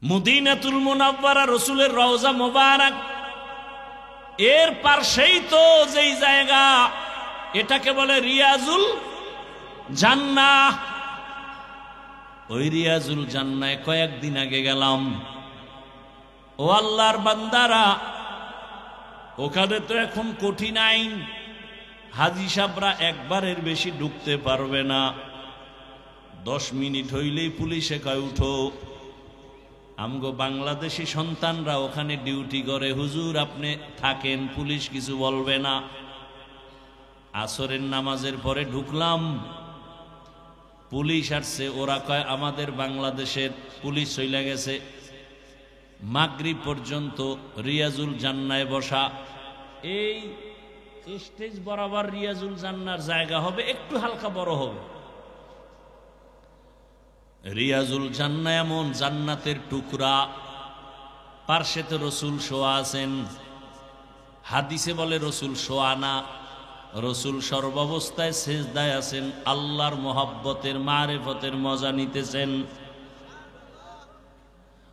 মদিনাতুল মুনাওয়ারা রসুলের রওজা মোবারক, এর পাশেই তো যেই জায়গা, এটাকে বলে রিয়াজুল জান্নাহ। ওই রিয়াজুল জান্নায় কয়েকদিন আগে গেলাম। ও আল্লাহর বান্দারা, ওখানে তো এখন কঠিন আইন, হাজী সাহেবরা একবারের বেশি ঢুকতে পারবে না। 10 মিনিট হইলেই পুলিশে কয় উঠো। আমগো বাংলাদেশি সন্তানরা ওখানে ডিউটি করে, হুজুর আপনি থাকেন, পুলিশ কিছু বলবে না। আসরের নামাজের পরে ঢুকলাম, পুলিশ আসছে, ওরা কয় আমাদের বাংলাদেশের পুলিশ চলে গেছে। মাগরিব পর্যন্ত রিয়াজুল জান্নায় বসা। এই স্টেজ বরাবর রিয়াজুল জান্নার জায়গা হবে, একটু হালকা বড় হবে। রিয়াজুল জান্নাহ এমন জান্নাতের টুকরা, পার্শ্বেতে রসুল শোয়া আছেন। হাদিসে বলে রসুল শোয়া না, রসুল সর্বাবস্থায় সেজদায় আছেন, আল্লাহর মোহাব্বতের মারেফতের মজা নিতেছেন।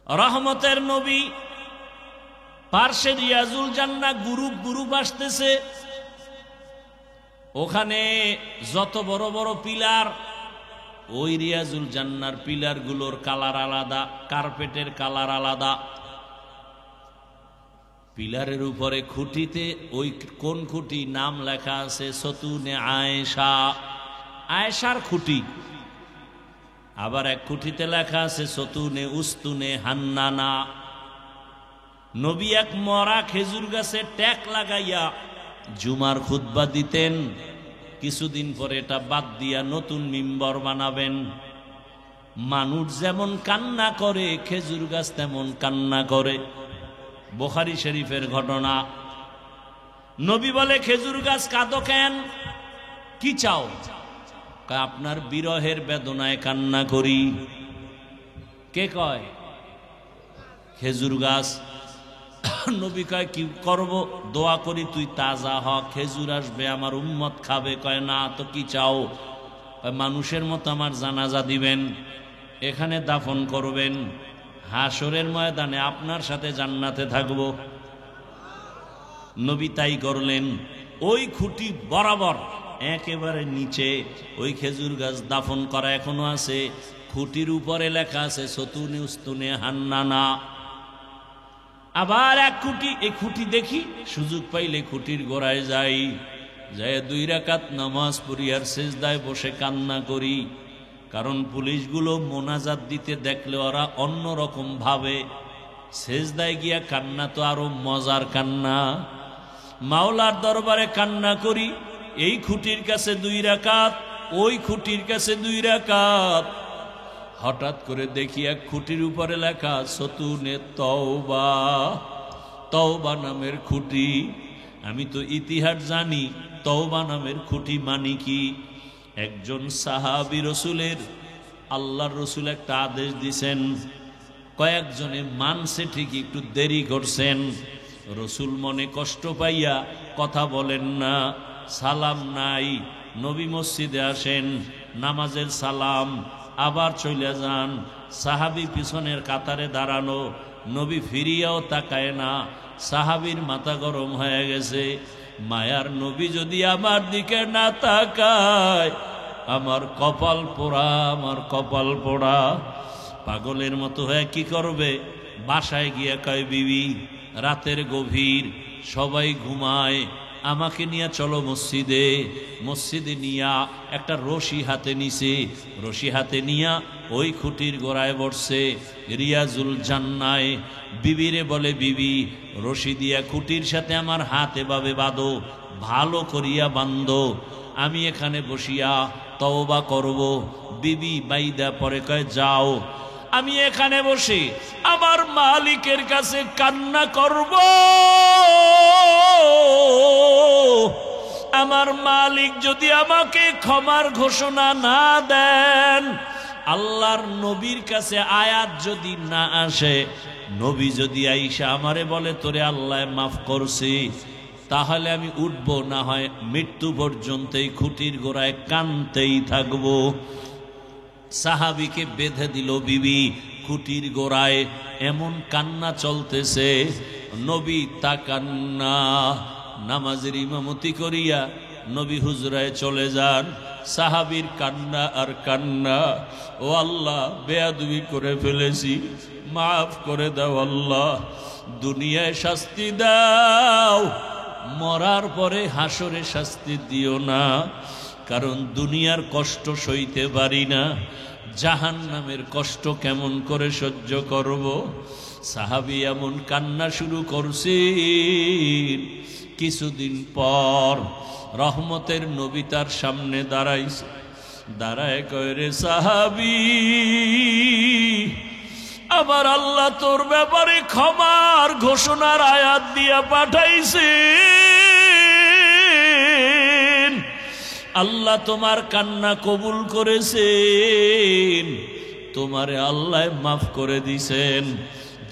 রহমতের নবী পার্শ্বে রিয়াজুল জান্নাহ গ্রুপ গ্রুপ আসতেছে। ওখানে যত বড় বড় পিলার, ওই রিয়াজুল জান্নার পিলার গুলোর কালার আলাদা, কার্পেটের কালার আলাদা। পিলারের উপরে খুঁটিতে ওই কোন খুঁটি নাম লেখা আছে সতুনে আয়েশা, আয়েশার খুঁটি। আবার এক খুঁটিতে লেখা আছে সতুনে উস্তুনে হান্নানা। নবী এক মরা খেজুর গাছে ট্যাক লাগাইয়া জুমার খুতবা দিতেন। কিছুদিন পরে এটা বাদ দিয়া নতুন মিম্বর বানাবেন। মানুষ যেমন কান্না করে, খেজুর গাছ তেমন কান্না করে। বুখারী শরীফের ঘটনা। নবী বলে, খেজুর গাছ কাঁদো কেন, কি চাও? আপনার বিরহের বেদনায় কান্না করি। কে কয়? খেজুর গাছ। নবী কয় কি করব? দোয়া করি তুই তাজা হ, খেজুর আসবে, আমার উম্মত খাবে। কয় না তো কি চাও? মানুষের মতো আমার জানাজা দিবেন, এখানে দাফন করবেন, হাসরের ময়দানে আপনার সাথে জান্নাতে থাকব। নবী তাই করলেন। ওই খুঁটি বরাবর একেবারে নিচে ওই খেজুর গাছ দাফন করা এখনো আছে। খুঁটির উপরে লেখা আছে সতুনে উস্তুনে হান্নানা। আবার এক খুঁটি, এই খুঁটি দেখি, সুযোগ পাইলে খুঁটির গোড়ায় যাই, যায় 2 রাকাত নামাজ পড়ি আর সেজদায় বসে কান্না করি। কারণ পুলিশগুলো মোনাজাত দিতে দেখলে ওরা অন্যরকম ভাবে। সেজদায় গিয়া কান্না তো আরো মজার কান্না। মাওলার দরবারে কান্না করি। এই খুঁটির কাছে 2 রাকাত, ওই খুঁটির কাছে 2 রাকাত। হঠাৎ করে দেখি এক খুঁটির উপরে লেখা সতুনে তওবা, তওবা নামের খুঁটি। আমি তো ইতিহাস জানি, তওবা নামের খুঁটি মানে কি? একজন সাহাবী রসুলের, আল্লাহর রসুল একটা আদেশ দিছেন, কয়েকজনে মানছে ঠিকই, একটু দেরি করছেন। রসুল মনে কষ্ট পাইয়া কথা বলেন না, সালাম নাই। নবী মসজিদে আসেন, নামাজের সালাম, আবার চলে যান। সাহাবী পিছনের কাতারে দাঁড়ানো, নবী ফিরিয়াও তাকায় না। সাহাবীর মাথা গরম হয়ে গেছে। মায়ার নবী যদি আমার দিকে না তাকায়, আমার কপাল পোড়া, আমার কপাল পোড়া। পাগলের মতো হয়ে কি করবে? বাসায় গিয়ে কয়, বিবি রাতের গভীর, সবাই ঘুমায়, আমাকে নিয়ে চলো মসজিদে। মসজিদে নিয়া একটা রশি হাতে নিছে, রশি হাতে নিয়া ওই খুঁটির গোড়ায় বসছে রিয়াজুল জান্নায়। বিবিরে বলে, বিবি রশি দিয়া খুঁটির সাথে আমার হাত এভাবে বাঁধো, ভালো করিয়া বান্ধো, আমি এখানে বসিয়া তওবা করব। বিবি বাইদা পরে কয়, যাও, আমি এখানে বসে আমার মালিকের কাছে কান্না করব। আমার মালিক যদি আমাকে ক্ষমার ঘোষণা না দেন, আল্লাহর নবীর কাছে আয়াত যদি না আসে, নবী যদি আইসা আমারে বলে তোরে আল্লাহ মাফ করছি, তাহলে আমি উঠবো, না হয় মৃত্যু পর্যন্ত এই খুঁটির গোড়ায় কানতেই থাকবো। সাহাবীকে বেঁধে দিল বিবি, খুঁটির গোড়ায় এমন কান্না চলতেছে, নবী তাকান্না, নামাজের ইমামতি করিয়া নবী হুজরায় চলে যান। সাহাবীর কান্না আর কান্না, ও আল্লাহ বেয়াদবি করে ফেলেছি, মাফ করে দাও আল্লাহ, দুনিয়ায় শাস্তি দাও, মরার পরে হাসরে শাস্তি দিও না, কারণ দুনিয়ার কষ্ট সইতে পারি না, জাহান্নামের কষ্ট কেমন করে সহ্য করব। সাহাবী এমন কান্না শুরু করছেন। কিছুদিন পর রহমতের নবী তার সামনে দাঁড়াইছে, দাঁড়ায় কয়, রে সাহাবী, আমার আল্লাহ তোর ব্যাপারে ক্ষমার ঘোষণার আয়াত দিয়া পাঠাইছে। আল্লাহ তোমার কান্না কবুল করেছেন, তোমারে আল্লাহ মাফ করে দিছেন,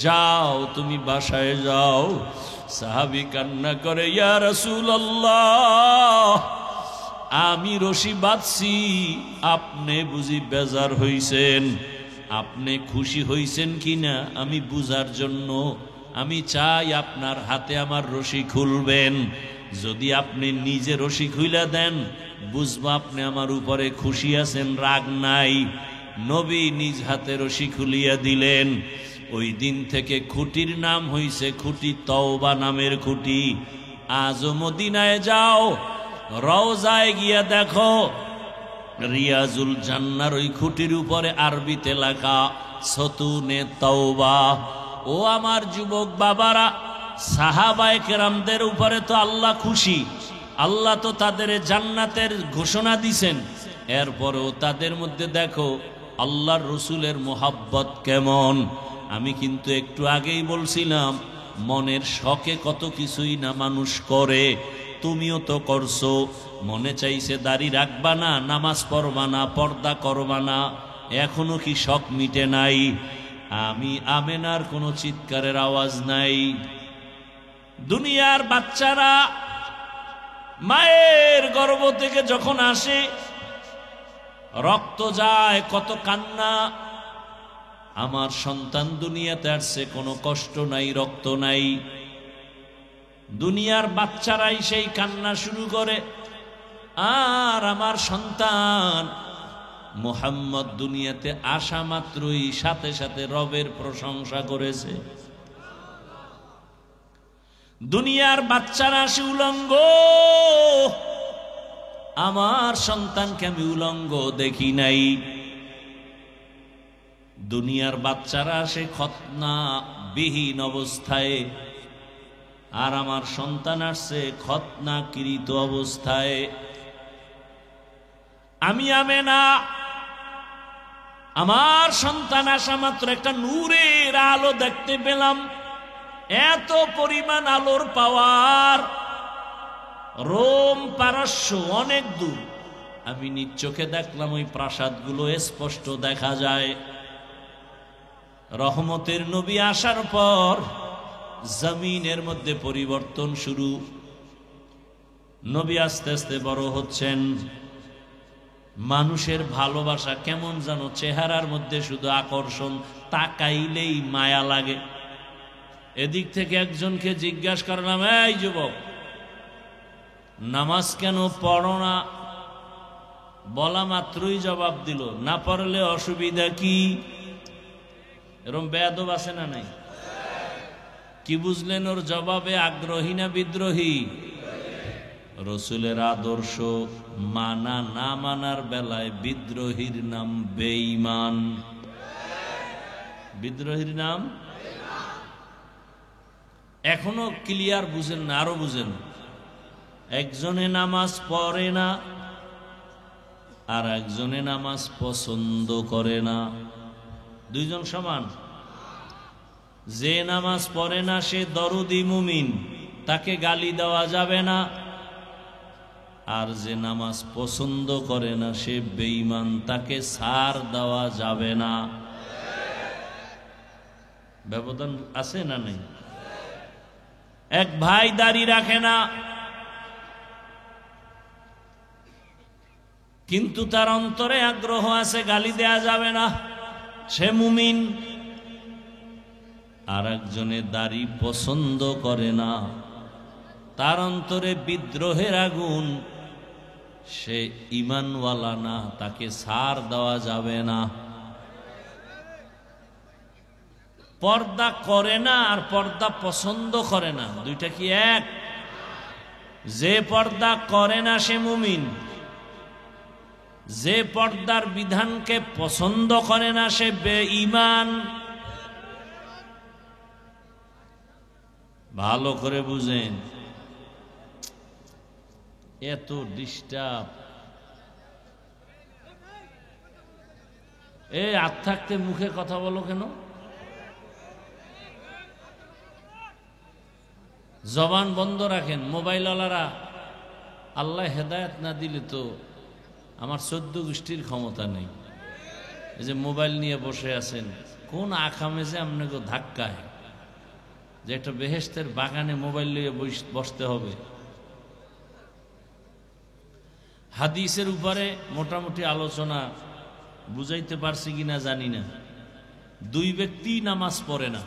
যাও তুমি বাসায় যাও। সাহাবী কান্না করে, ইয়া রাসূলুল্লাহ, আমি রশি বাঁধছি, আপনি বুঝি বেজার হইছেন, আপনি খুশি হইছেন কিনা আমি বুঝার জন্য আমি চাই আপনার হাতে আমার রশি খুলবেন। যদি আপনি নিজে রশি খুইলা দেন, বুঝবো আপনি আমার উপরে খুশি আছেন, রাগ নাই। নবী নিজ হাতে রশি খুলিয়া দিলেন। ওই দিন থেকে খুঁটির নাম হইছে খুঁটি তওবা নামের খুঁটি। আজও মদিনায় যাও, রওজায় গিয়া দেখো, রিয়াজুল জান্নার ওই খুঁটির উপরে আরবিতে লেখা সতুনে তওবা। ও আমার যুবক বাবারা, সাহাবায়ে কেরামদের উপরে তো আল্লাহ খুশি, আল্লাহ তো তাদের জান্নাতের ঘোষণা দিছেন, এরপরেও তাদের মধ্যে দেখো আল্লাহর রসুলের মোহাব্বত কেমন। আমি কিন্তু একটু আগেই বলছিলাম, মনের শখে কত কিছুই না মানুষ করে, তুমিও তো করছো। মনে চাইছে দাড়ি রাখবা না, নামাজ পড়বা না, পর্দা করবা না, এখনো কি শখ মিটে নাই? আমি আমেনার কোনো চিৎকারের আওয়াজ নাই। দুনিয়ার বাচ্চারা মায়ের গর্ভ থেকে যখন আসে, রক্ত যায়, কত কান্না, আমার সন্তান দুনিয়াতে আসছে, কোনো কষ্ট নাই, রক্ত নাই। দুনিয়ার বাচ্চারাই সেই কান্না শুরু করে। আর আমার সন্তান মুহাম্মদ দুনিয়াতে আসা মাত্রই সাথে সাথে রবের প্রশংসা করেছে। দুনিয়ার বাচ্চারা আসে উলঙ্গ, আমার সন্তানকে আমি উলঙ্গ দেখি নাই। দুনিয়ার বাচ্চারা আসে খতনা বিহীন অবস্থায়, আর আমার সন্তান আসছে খতনাকৃত অবস্থায়। আমি আমেনা, আমার সন্তান আসা মাত্র একটা নূরের আলো দেখতে পেলাম। এত পরিমাণ আলোর পাওয়ার, রোম পারস্য অনেক দূর। আমি নিজ চোখে দেখলাম ওই প্রাসাদগুলো স্পষ্ট দেখা যায়। রহমতের নবী আসার পর জমিনের মধ্যে পরিবর্তন শুরু। নবী আস্তে আস্তে বড় হচ্ছেন, মানুষের ভালোবাসা কেমন যেন চেহারার মধ্যে শুধু আকর্ষণ, তাকাইলেই মায়া লাগে। এদিক থেকে একজনকে জিজ্ঞাসা করলাম, এই যুবক, নামাজ কেন পড়ো না? বলা মাত্রই জবাব দিল, না পড়লে অসুবিধা কি? এরকম বেয়াদব আছে না নাই? কি বুঝলেন ওর জবাবে? আগ্রহী না বিদ্রোহী? রসুলের আদর্শ মানা না মানার বেলায় বিদ্রোহীর নাম বেঈমান। বিদ্রোহীর নাম এখনো ক্লিয়ার বুঝেন না, আরো বুঝেন। একজনে নামাজ পড়ে না, আর একজনে নামাজ পছন্দ করে না, দুইজন সমান? যে নামাজ পড়ে না সে দরদি মুমিন, তাকে গালি দেওয়া যাবে না। আর যে নামাজ পছন্দ করে না সে বেঈমান, তাকে ছাড় দেওয়া যাবে না। ব্যবধান আছে না নেই? এক ভাই দাড়ি রাখে না, কিন্তু তার অন্তরে আগ্রহ আছে, গালি দেয়া যাবে না, সে মুমিন। আর একজনের দাড়ি পছন্দ করে না, তার অন্তরে বিদ্রোহের আগুন, সে ঈমানওয়ালা না, তাকে ছাড় দেওয়া যাবে না। পর্দা করে না আর পর্দা পছন্দ করে না, দুইটা কি এক? যে পর্দা করে না সে মুমিন, যে পর্দার বিধানকে পছন্দ করে না সে বেঈমান। ভালো করে বুঝেন, এত ডিস্টার্ব। এই হাত থাকতে মুখে কথা বলো কেন? জবান বন্ধ রাখেন। মোবাইলওয়ালারা আল্লাহ হেদায়েত না দিলে তো আমার 14 গোষ্ঠীর ক্ষমতা নেই। এই যে মোবাইল নিয়ে বসে আছেন, কোন আকামে যে আপনাকে ধাক্কায় যে একটা বেহেশতের বাগানে মোবাইল নিয়ে বসতে হবে। হাদিসের উপরে মোটামুটি আলোচনা বুঝাইতে পারছি কিনা জানি না। দুই ব্যক্তি নামাজ পড়ে না,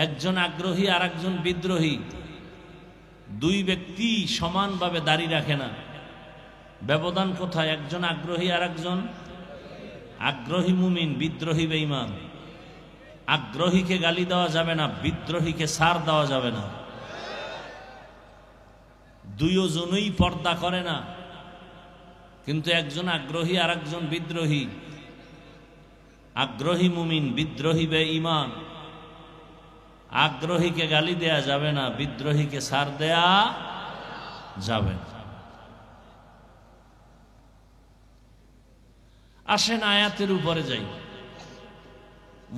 একজন আগ্রহী আর একজন বিদ্রোহী। দুই ব্যক্তি সমানভাবে দাড়ি রাখে না, ব্যবধান কোথায়? একজন আগ্রহী আর একজন আগ্রহী মুমিন, বিদ্রোহী বেঈমান। আগ্রহীকে গালি দেওয়া যাবে না, বিদ্রোহীকে ছাড় দেওয়া যাবে না। দুইজনই পর্দা করে না, কিন্তু একজন আগ্রহী আর একজন বিদ্রোহী। আগ্রহী মুমিন, বিদ্রোহী বেঈমান। আগ্রহীকে গালি দেয়া যাবে না, বিদ্রোহীকে ছাড় দেয়া যাবে না। আসেন আয়াতের উপরে যাই।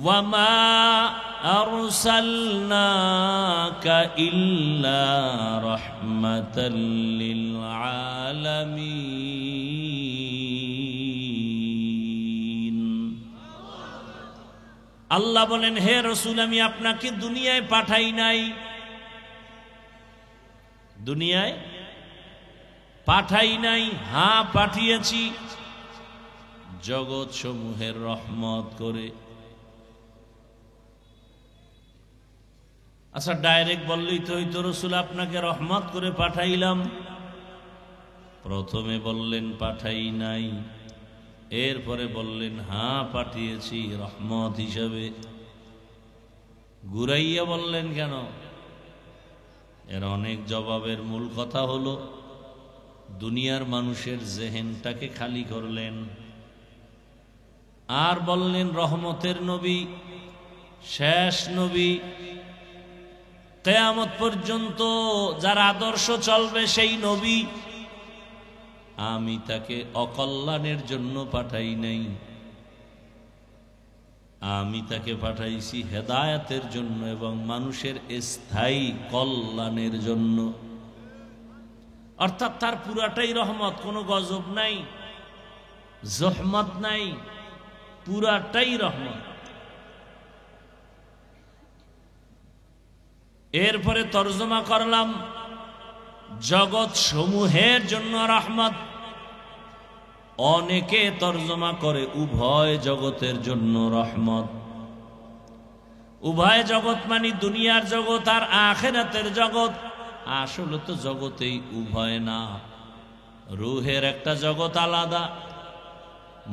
ওয়ামা আরসালনাকা ইল্লা রাহমাতাল লিল আলামিন। আল্লাহ বলেন, হে রাসূল, আমি আপনাকে দুনিয়ায় পাঠাই নাই, দুনিয়ায় পাঠাই নাই, হ্যাঁ পাঠিয়েছি জগৎ সমূহের রহমত করে। আচ্ছা, ডাইরেক্ট বললেই তো হইতো, রাসূল আপনাকে রহমত করে পাঠাইলাম। প্রথমে বললেন পাঠাই নাই, এরপরে বললেন হ্যাঁ পাঠিয়েছি রহমত হিসাবে। ঘুরাইয়া বললেন কেন? এর অনেক জবাবের মূল কথা হলো, দুনিয়ার মানুষের জেহেনটাকে খালি করলেন। আর বললেন রহমতের নবী, শেষ নবী, কিয়ামত পর্যন্ত যার আদর্শ চলবে সেই নবী। আমি তাকে অকল্যাণের জন্য পাঠাই নাই, আমি তাকে পাঠাইছি হেদায়েতের জন্য এবং মানুষের স্থায়ী কল্যাণের জন্য। অর্থাৎ তার পুরাটাই রহমত, কোনো গজব নাই, জহমত নাই, পুরাটাই রহমত। এরপরে তর্জমা করলাম জগৎ সমূহের জন্য রহমত। অনেকে তর্জমা করে উভয় জগতের জন্য রহমত। উভয় জগৎ মানে দুনিয়ার জগৎ আর আখিরাতের জগৎ। আসলে তো জগতেই উভয় না, রূহের একটা জগৎ আলাদা,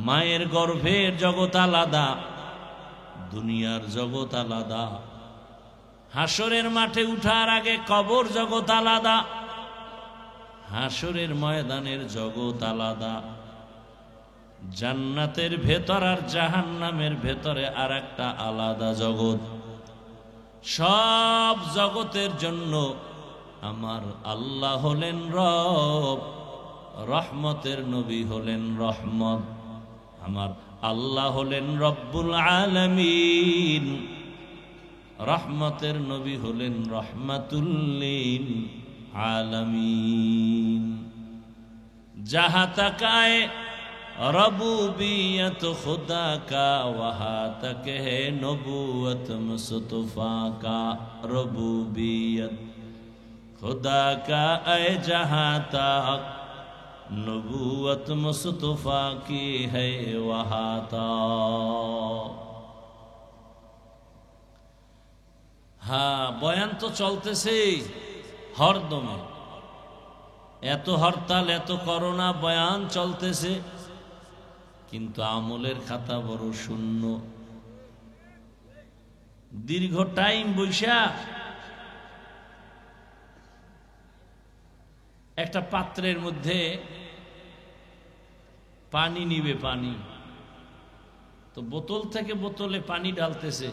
মায়ের গর্ভের জগৎ আলাদা, দুনিয়ার জগৎ আলাদা। হাসরের মাঠে উঠার আগে কবর জগৎ আলাদা, হাসরের ময়দানের জগৎ আলাদা। জান্নাতের ভেতর আর জাহান্নামের ভেতরে আর একটা আলাদা জগৎ। সব জগতের জন্য আমার আল্লাহ হলেন রব, রহমতের নবী হলেন রহমত। আমার আল্লাহ হলেন রব্বুল আলামিন, রহমতের নবী হলেন রহমাতুল লিল আলামিন। जहाँ तक आए रबूबियत खुदा का वहाँ तक है नबूवत मुस्तफा का। रबूबियत खुदा का आए जहाँ तक नबूवत मुस्तफा की है वहाँ तक। হ্যাঁ, বয়ান তো চলতেছে হরদমে, এত হরতাল, এত করোনা, বয়ান চলতেছে, কিন্তু আমলের খাতা বড় শূন্য। দীর্ঘ টাইম বৈশা একটা পাত্রের মধ্যে পানি নিবে, পানি তো বোতল থেকে বোতলে পানি ঢালতেছে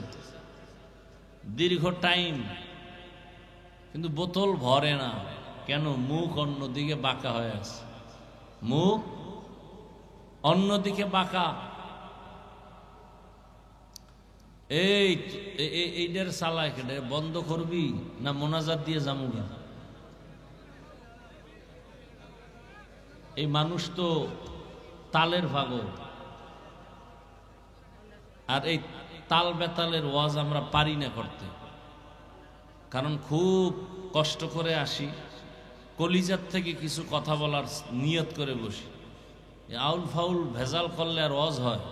দীর্ঘ টাইম, কিন্তু বোতল ভরে না। কেন? মুখ অন্যদিকে বাঁকা হয়ে আছে, মুখ অন্যদিকে বাঁকা। এইটার সালা বন্ধ করবি না মোনাজাত দিয়ে জামুগা? এই মানুষ তো তালের পাগল, আর এই তাল বেতালের ওয়াজ আমরা পারি না করতে, কারণ খুব কষ্ট করে আসি, কলিজার থেকে কিছু কথা বলার নিয়ত করে বসি। আউল ফাউল ভেজাল করলে আর ওয়াজ হয়?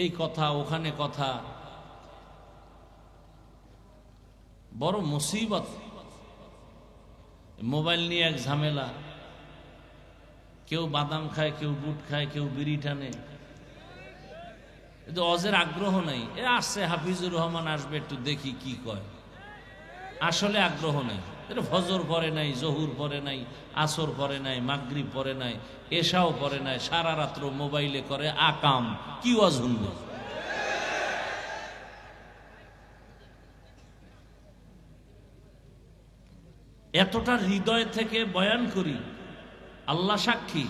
এই কথা ওখানে কথা, বড় মুসিবত। মোবাইল নিয়ে এক ঝামেলা, কেউ বাদাম খায়, কেউ বুট খায়, কেউ বিড়ি টানে, কিন্তু অজের আগ্রহ নাই। এ আসছে হাফিজুর রহমান, আসবে একটু দেখি কি কয়, আসলে আগ্রহ নাই। ফজর পরে নাই, জহুর পরে নাই, আসর পরে নাই, মাগরিব পরে নাই, এশাও পরে নাই, সারা রাত্র মোবাইলে করে আকাম। কি ওয়াজ শুনবে? এতটা হৃদয় থেকে বয়ান করি, আল্লাহ সাক্ষী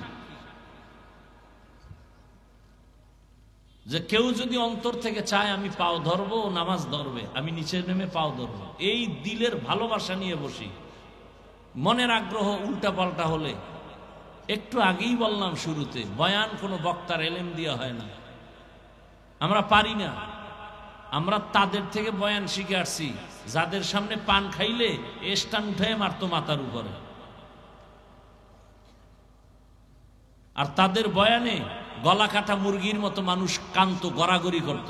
যে কেউ যদি অন্তর থেকে চায় আমি পাও ধরবো, নামাজ ধরবে, আমি নিচে নেমে পাও ধরবো, এই দিলের ভালোবাসা নিয়ে বসি। মনের আগ্রহ উল্টা পাল্টা হলে, একটু আগেই বললাম শুরুতে, বয়ান কোনো বক্তার এলেম দিয়ে হয় না, আমরা পারি না। আমরা তাদের থেকে বয়ান শিখে আসছি যাদের সামনে পান খাইলে স্টান উঠায় মারতো মাথার উপরে, আর তাদের বয়ানে গলা কাটা মুরগির মতো মানুষ কান্ত, গড়াগড়ি করত।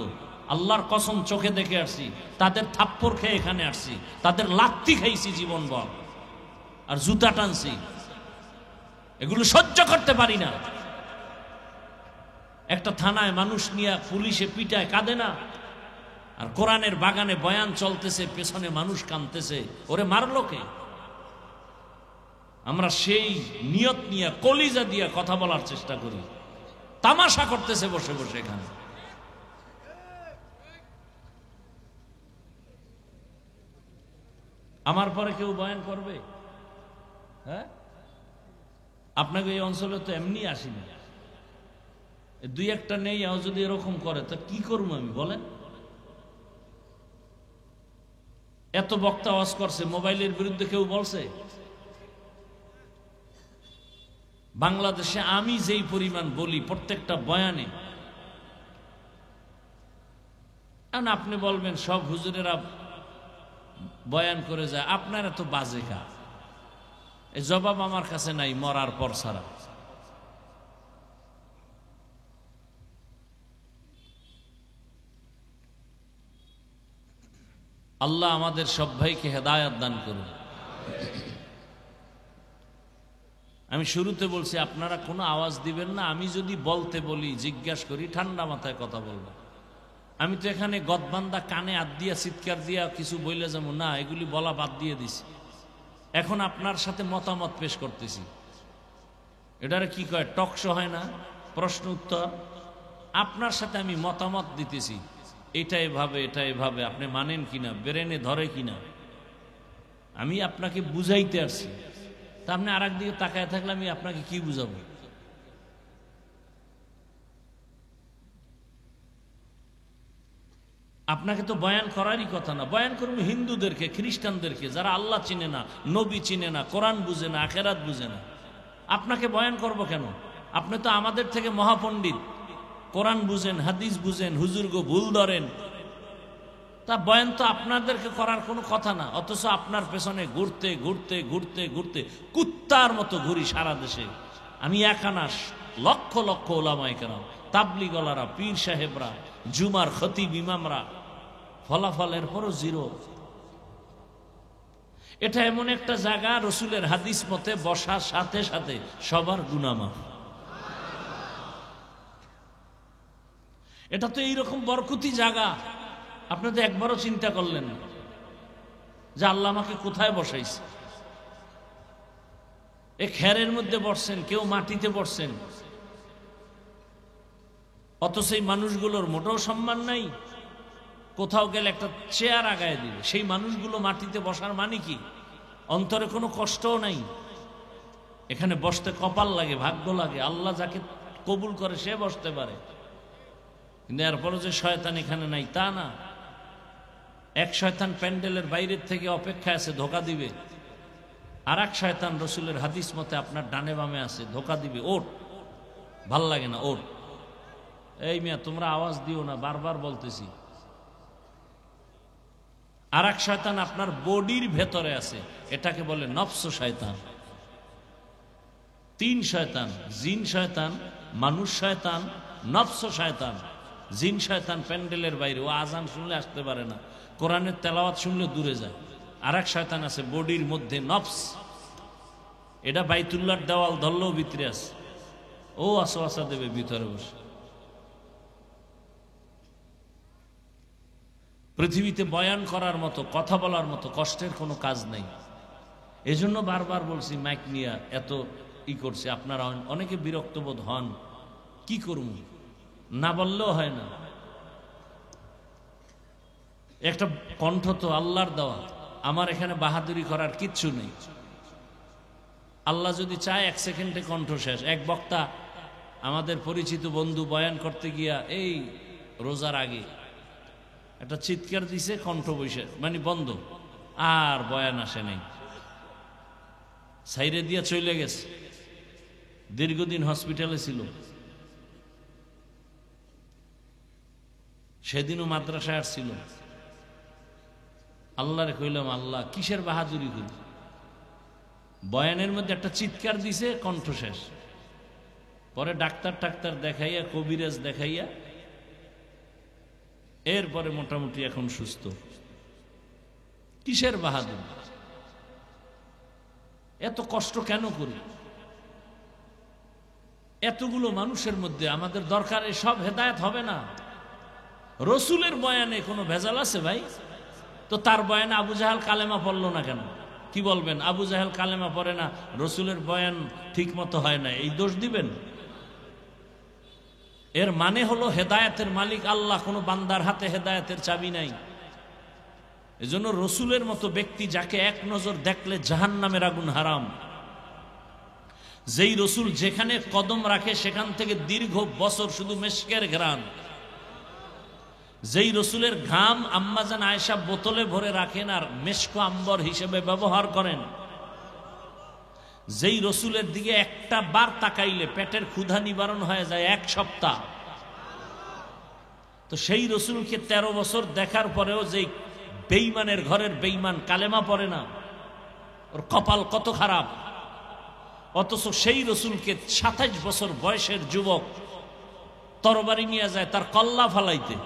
আল্লাহর কসম, চোখে দেখে আসছি, তাদের থাপ্পড় খেয়ে এখানে আসছি, তাদের লাত্তি খাইছি জীবনভর, আর জুতা টানছি। এগুলো সহ্য করতে পারি না। একটা থানায় মানুষ নিয়ে পুলিশে পিটায়, কাঁদে না? আর কোরআনের বাগানে বয়ান চলতেছে, পেছনে মানুষ কাঁদতেছে, ওরে মারলো কে? আমরা সেই নিয়ত নিয়ে কলিজা দিয়ে কথা বলার চেষ্টা করি, তামাশা করতেছে বসে বসে এখানে। আমার পরে কেউ বয়ান করবে? হ্যাঁ, আপনাকে এই অঞ্চলে তো এমনি আসি না, দুই একটা নেই, যদি এরকম করে তা কি করবো আমি, বলেন? এত বক্তা ওয়াজ করছে, মোবাইলের বিরুদ্ধে কেউ বলছে? বাংলাদেশে আমি যেই পরিমাণ বলি প্রত্যেকটা বয়ানে, আপনি বলবেন সব হুজুরেরা বয়ান করে যায়, আপনার এত বাজে কাজ। এই জবাব আমার কাছে নাই মরার পর ছাড়া। আল্লাহ আমাদের সব ভাইকে হেদায়েত দান করুন। আমি শুরুতে বলছি আপনারা কোনো আওয়াজ দিবেন না, আমি যদি বলতে বলি, জিজ্ঞাসা করি, ঠান্ডা মাথায় কথা বলবো। আমি তো এখানে গদবান্দা কানে হাত দিয়া চিৎকার দিয়া কিছু বইলে যাবো না, এগুলি বলা বাদ দিয়ে দিছি। এখন আপনার সাথে মতামত পেশ করতেছি। এটারে কি কয়, টক শো হয় না, প্রশ্ন উত্তর। আপনার সাথে আমি মতামত দিতেছি, এটা এভাবে, এটা এভাবে, আপনি মানেন কিনা, ব্রেনে ধরে কিনা, আমি আপনাকে বুঝাইতে আসছি। তা আপনি আর একদিকে তাকায় থাকলে আমি আপনাকে কি বুঝাবো? আপনাকে তো বয়ান করারই কথা না। বয়ান করবো হিন্দুদেরকে, খ্রিস্টানদেরকে, যারা আল্লাহ চিনে না, নবী চিনে না, কোরআন বুঝে না, আখেরাত বুঝে না। আপনাকে বয়ান করব কেন? আপনি তো আমাদের থেকে মহাপণ্ডিত, কোরআন বুঝেন, হাদিস বুঝেন, হুজুরগো ভুল ধরেন। তা বয়ান তো আপনাদেরকে করার কোনো কথা না, অথচ আপনার পেছনে ঘুরতে ঘুরতে ঘুরতে ঘুরতে কুত্তার মতো ঘুরি সারা দেশে। আমি একানা লক্ষ লক্ষ ওলামায়ে কেরাম, তাবলিগওয়ালারা, পীর সাহেবরা, জুমার খতিব ইমামরা, ফলাফলের পরও জিরো। এটা এমন একটা জায়গা, রসুলের হাদিস মতে বসার সাথে সাথে সবার গুনাহ মাফ। এটা তো এইরকম বরকতি জায়গা, আপনাদের একবারও চিন্তা করলেন না যে আল্লাহ আমাকে কোথায় বসাইছে। এ খেরের মধ্যে বসছেন, কেউ মাটিতে বসছেন, অথচ এই মানুষগুলোর মোটেও সম্মান নাই। কোথাও গেলে একটা চেয়ার আগায় দিবে, সেই মানুষগুলো মাটিতে বসার মানে কি? অন্তরে কোনো কষ্টও নাই। এখানে বসতে কপাল লাগে, ভাগ্য লাগে, আল্লাহ যাকে কবুল করে সে বসতে পারে। কিন্তু এরপরও যে শয়তান এখানে নাই তা না। এক শয়তান প্যান্ডেলের বাইরের থেকে অপেক্ষা আছে ধোকা দিবে, আর এক শয়তান রসুলের হাদিস মতে আপনার ডানে বামে আছে ধোকা দিবে। ওঠ, ভাল লাগে না, ওঠ। এই মিয়া তোমরা আওয়াজ দিও না, বারবার বলতেছি। আর এক শয়তান আপনার বডির ভেতরে আছে, এটাকে বলে নফস শয়তান। তিন শয়তান, জিন শয়তান, মানুষ শয়তান, নফস শয়তান। জিন শয়তান প্যান্ডেলের বাইরে, ও আজান শুনলে আসতে পারে না, কোরআনের তেলাওয়াত শুনলে দূরে যায়। আর এক শয়তান আছে বডির মধ্যে, নফস। এটা বাইতুল্লাহর দেওয়াল ধরলেও ভিতরে আছে, ও আসা দেবে ভিতরে বসে। পৃথিবীতে বয়ান করার মতো, কথা বলার মতো কষ্টের কোনো কাজ নেই। এজন্য বারবার বলছি, মাইক নিয়ে এত করছে, আপনারা অনেকে বিরক্ত বোধ হন। কি করব, না বললেও হয় না। একটা কণ্ঠ তো আল্লাহর দেওয়া, আমার এখানে বাহাদুরি করার কিচ্ছু নেই। আল্লাহ যদি চায় 1 সেকেন্ডে কণ্ঠ শেষ। এক বক্তা আমাদের পরিচিত বন্ধু বয়ান করতে গিয়া এই রোজার আগে একটা চিৎকার দিছে, কণ্ঠ বসে মানে বন্ধ, আর বয়ান আসে নাই, সাইরে দিয়া চলে গেছে। দীর্ঘদিন হসপিটালে ছিল, সেদিনও মাদ্রাসায় আসছিল। আল্লাহরে কইলাম, আল্লাহ কিসের বাহাদুরি করি? বয়ানের মধ্যে একটা চিৎকার দিছে, কণ্ঠ শেষ। পরে ডাক্তার দেখাইয়া, কবিরাজ দেখাইয়া, এরপরে মোটামুটি এখন সুস্থ। কিসের বাহাদুর? এত কষ্ট কেন করি? এতগুলো মানুষের মধ্যে আমাদের দরকার, সব হেদায়েত হবে না। রসুলের বয়ানে কোনো ভেজাল আছে ভাই? তো তার বয়ানে আবু জাহেল কালেমা পড়লো না কেন? কি বলবেন? আবু জাহেল কালেমা পড়ে না, রসুলের বয়ান ঠিক মতো হয় না, এই দোষ দিবেন? এর মানে হলো হেদায়েতের মালিক আল্লাহ, কোনো বান্দার হাতে হেদায়েতের চাবি নাই। এজন্য রসুলের মতো ব্যক্তি, যাকে এক নজর দেখলে জাহান্নামের আগুন হারাম, যেই রসুল যেখানে কদম রাখে সেখান থেকে দীর্ঘ বছর শুধু মেশকের ঘ্রাণ, যেই রসুলের ঘাম আম্মাজান আয়েশা বোতলে ভরে রাখেন আর মেশক আম্বর হিসেবে ব্যবহার করেন, যেই রসুলের দিকে একটা বার তাকাইলে পেটের ক্ষুধা নিবারণ হয়ে যায় 1 সপ্তাহ, তো সেই রসুলকে 13 বছর দেখার পরেও যেই বেঈমানের ঘরের বেঈমান কালেমা পড়ে না, ওর কপাল কত খারাপ। অথচ সেই রসুলকে 27 বছর বয়সের যুবক তরবারি নিয়ে যায় তার কল্লা ফালাইতে,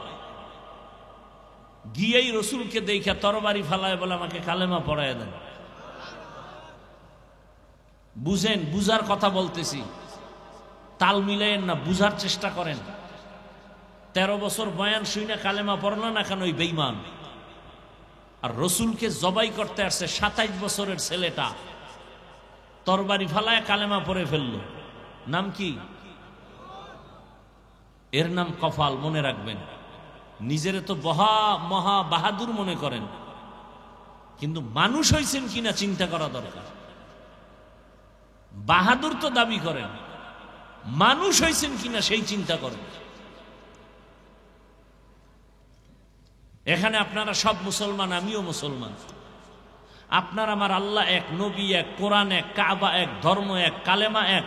গিয়েই রসুলকে দেখা তরবারি ফালায় বলে আমাকে কালেমা পড়ায় দেন। বুঝেন, বুঝার কথা বলতেছি, তাল মিলাইয়েন না, বুঝার চেষ্টা করেন। 13 বছর বয়ান শুইনা কালেমা পড়লো না কেন ওই বেঈমান? আর রসুলকে জবাই করতে আসছে 27 বছরের ছেলেটা, তরবারি ফালায় কালেমা পড়ে ফেললো। নাম কি? এর নাম কফাল, মনে রাখবেন। নিজেরে তো মহা বাহাদুর মনে করেন, কিন্তু মানুষ হয়েছেন কিনা চিন্তা করা দরকার। বাহাদুর তো দাবি করেন, মানুষ হয়েছেন কিনা সেই চিন্তা করেন। এখানে আপনারা সব মুসলমান, আমিও মুসলমান। আপনার আমার আল্লাহ এক, নবী এক, কোরআন এক, কাবা এক, ধর্ম এক, কালেমা এক।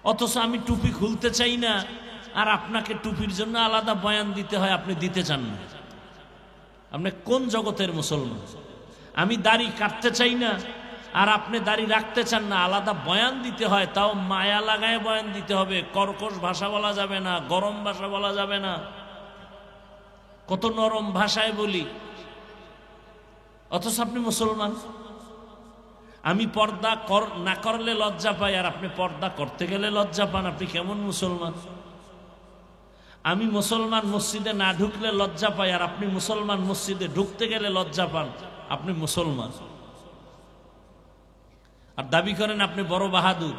অথচ আমি টুপি খুলতে চাই না, আর আপনাকে টুপির জন্য আলাদা বয়ান দিতে হয়, আপনি দিতে চান না। আপনি কোন জগতের মুসলমান? আমি দাড়ি কাটতে চাই না, আর আপনি দাড়ি রাখতে চান না, আলাদা বয়ান দিতে হয়, তাও মায়া লাগায় বয়ান দিতে হবে। কর্কশ ভাষা বলা যাবে না, গরম ভাষা বলা যাবে না। কত নরম ভাষায় বলি, অথচ আপনি মুসলমান। আমি পর্দা না করলে লজ্জা পাই, আর আপনি পর্দা করতে গেলে লজ্জা পান। আপনি কেমন মুসলমান? আমি মুসলমান মসজিদে না ঢুকলে লজ্জা পাই, আর আপনি মুসলমান মসজিদে ঢুকতে গেলে লজ্জা পান। আপনি মুসলমান আর দাবি করেন আপনি বড় বাহাদুর।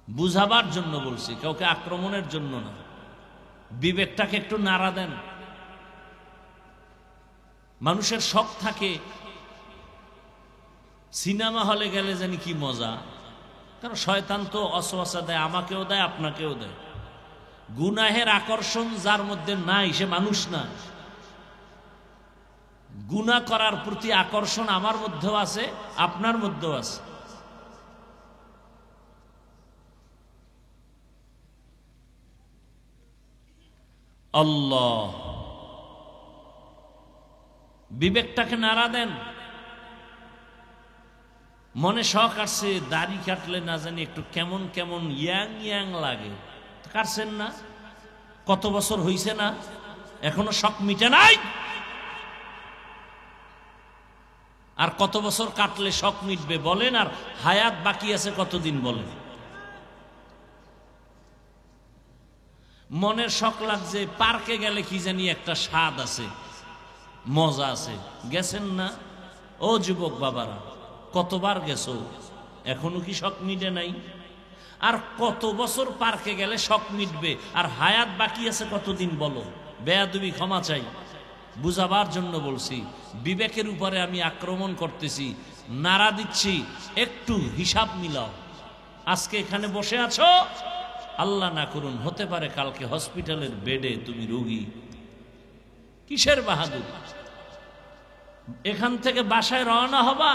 বুঝাবার জন্য বলছি, কাউকে আক্রমণের জন্য না। বিবেকটাকে একটু নাড়া দেন। মানুষের শখ থাকে সিনেমা হলে গেলে জানি কি মজা, কারণ শয়তান তো অসওয়াসা দেয়, আমাকেও দেয় আপনাকেও দেয়। গুনাহের আকর্ষণ যার মধ্যে নাই সে মানুষ না। গুনাহ করার প্রতি আকর্ষণ আমার মধ্যেও আছে, আপনার মধ্যেও আছে। আল্লাহ, বিবেকটাকে নাড়া দেন। মনে শখ আসছে দাড়ি কাটলে না জানি একটু কেমন কেমন ইয়াং ইয়াং লাগে, কাটছেন না? কত বছর হইছে না, এখনো শখ মিটে নাই? আর কত বছর কাটলে শখ মিটবে বলেন? আর হায়াত বাকি আছে কতদিন বলেন? মনের শখ লাগছে পার্কে গেলে কি জানি একটা স্বাদ আছে, মজা আছে, গেছেন না? ও যুবক বাবারা, কতবার গেছো, এখনো কি শখ মিটে নাই? আর কত বছর পার্কে গেলে শখ মিটবে? আর হায়াত বাকি আছে কতদিন বলো? বেয়াদবি, ক্ষমা চাই, বুঝাবার জন্য বলছি। বিবেকের উপরে আমি আক্রমণ করতেছি, নাড়া দিচ্ছি, একটু হিসাব মিলাও। আজকে এখানে বসে আছো, আল্লাহ না করুন হতে পারে কালকে হসপিটালের বেডে তুমি রোগী। কিসের বাহাদুর? এখান থেকে বাসায় রওনা হবা,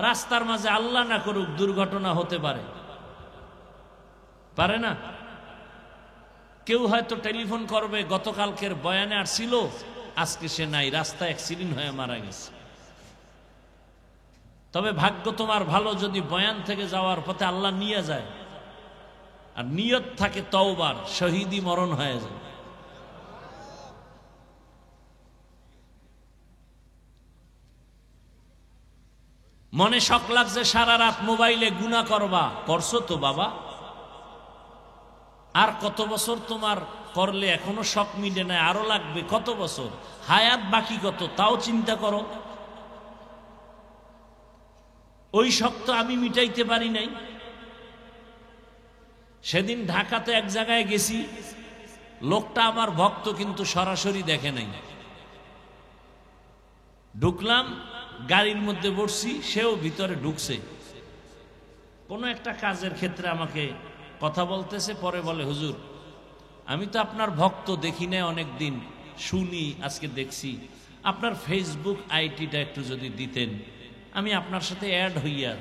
রাস্তার মাঝে আল্লাহ না করুক দুর্ঘটনা হতে পারে, পারে না? কেউ হয়তো টেলিফোন করবে গতকালকের বয়ানে আর ছিল, আজকে সে নাই, রাস্তা অ্যাক্সিডেন্ট হয়ে মারা গেছে। তবে ভাগ্য তোমার ভালো যদি বয়ান থেকে যাওয়ার পথে আল্লাহ নিয়ে যায়, আর নিয়ত থাকে তওবার, শহীদি মরণ হয়ে যায়। মনে শখ লাগছে সারা রাত মোবাইলে গুনাহ করবা, করছো তো বাবা। আর কত বছর তোমার করলে এখনো শখ মিটে নাই, আরো লাগবে কত বছর, হায়াত বাকি কত তাও চিন্তা করো। ওই শখ তো আমি মিটাইতে পারি নাই। সেদিন ঢাকাতে এক জায়গায় গেছি, লোকটা আমার ভক্ত কিন্তু সরাসরি দেখে নাই। ঢুকলাম, গাড়ির মধ্যে বসছি, সেও ভিতরে ঢুকছে। কোনো একটা কাজের ক্ষেত্রে আমাকে কথা বলতেছে, পরে বলে হুজুর আমি তো আপনার ভক্ত, দেখি নাই অনেকদিন, শুনি আজকে দেখছি, আপনার ফেসবুক আইডিটা একটু যদি দিতেন, আমি আপনার সাথে অ্যাড হইয়া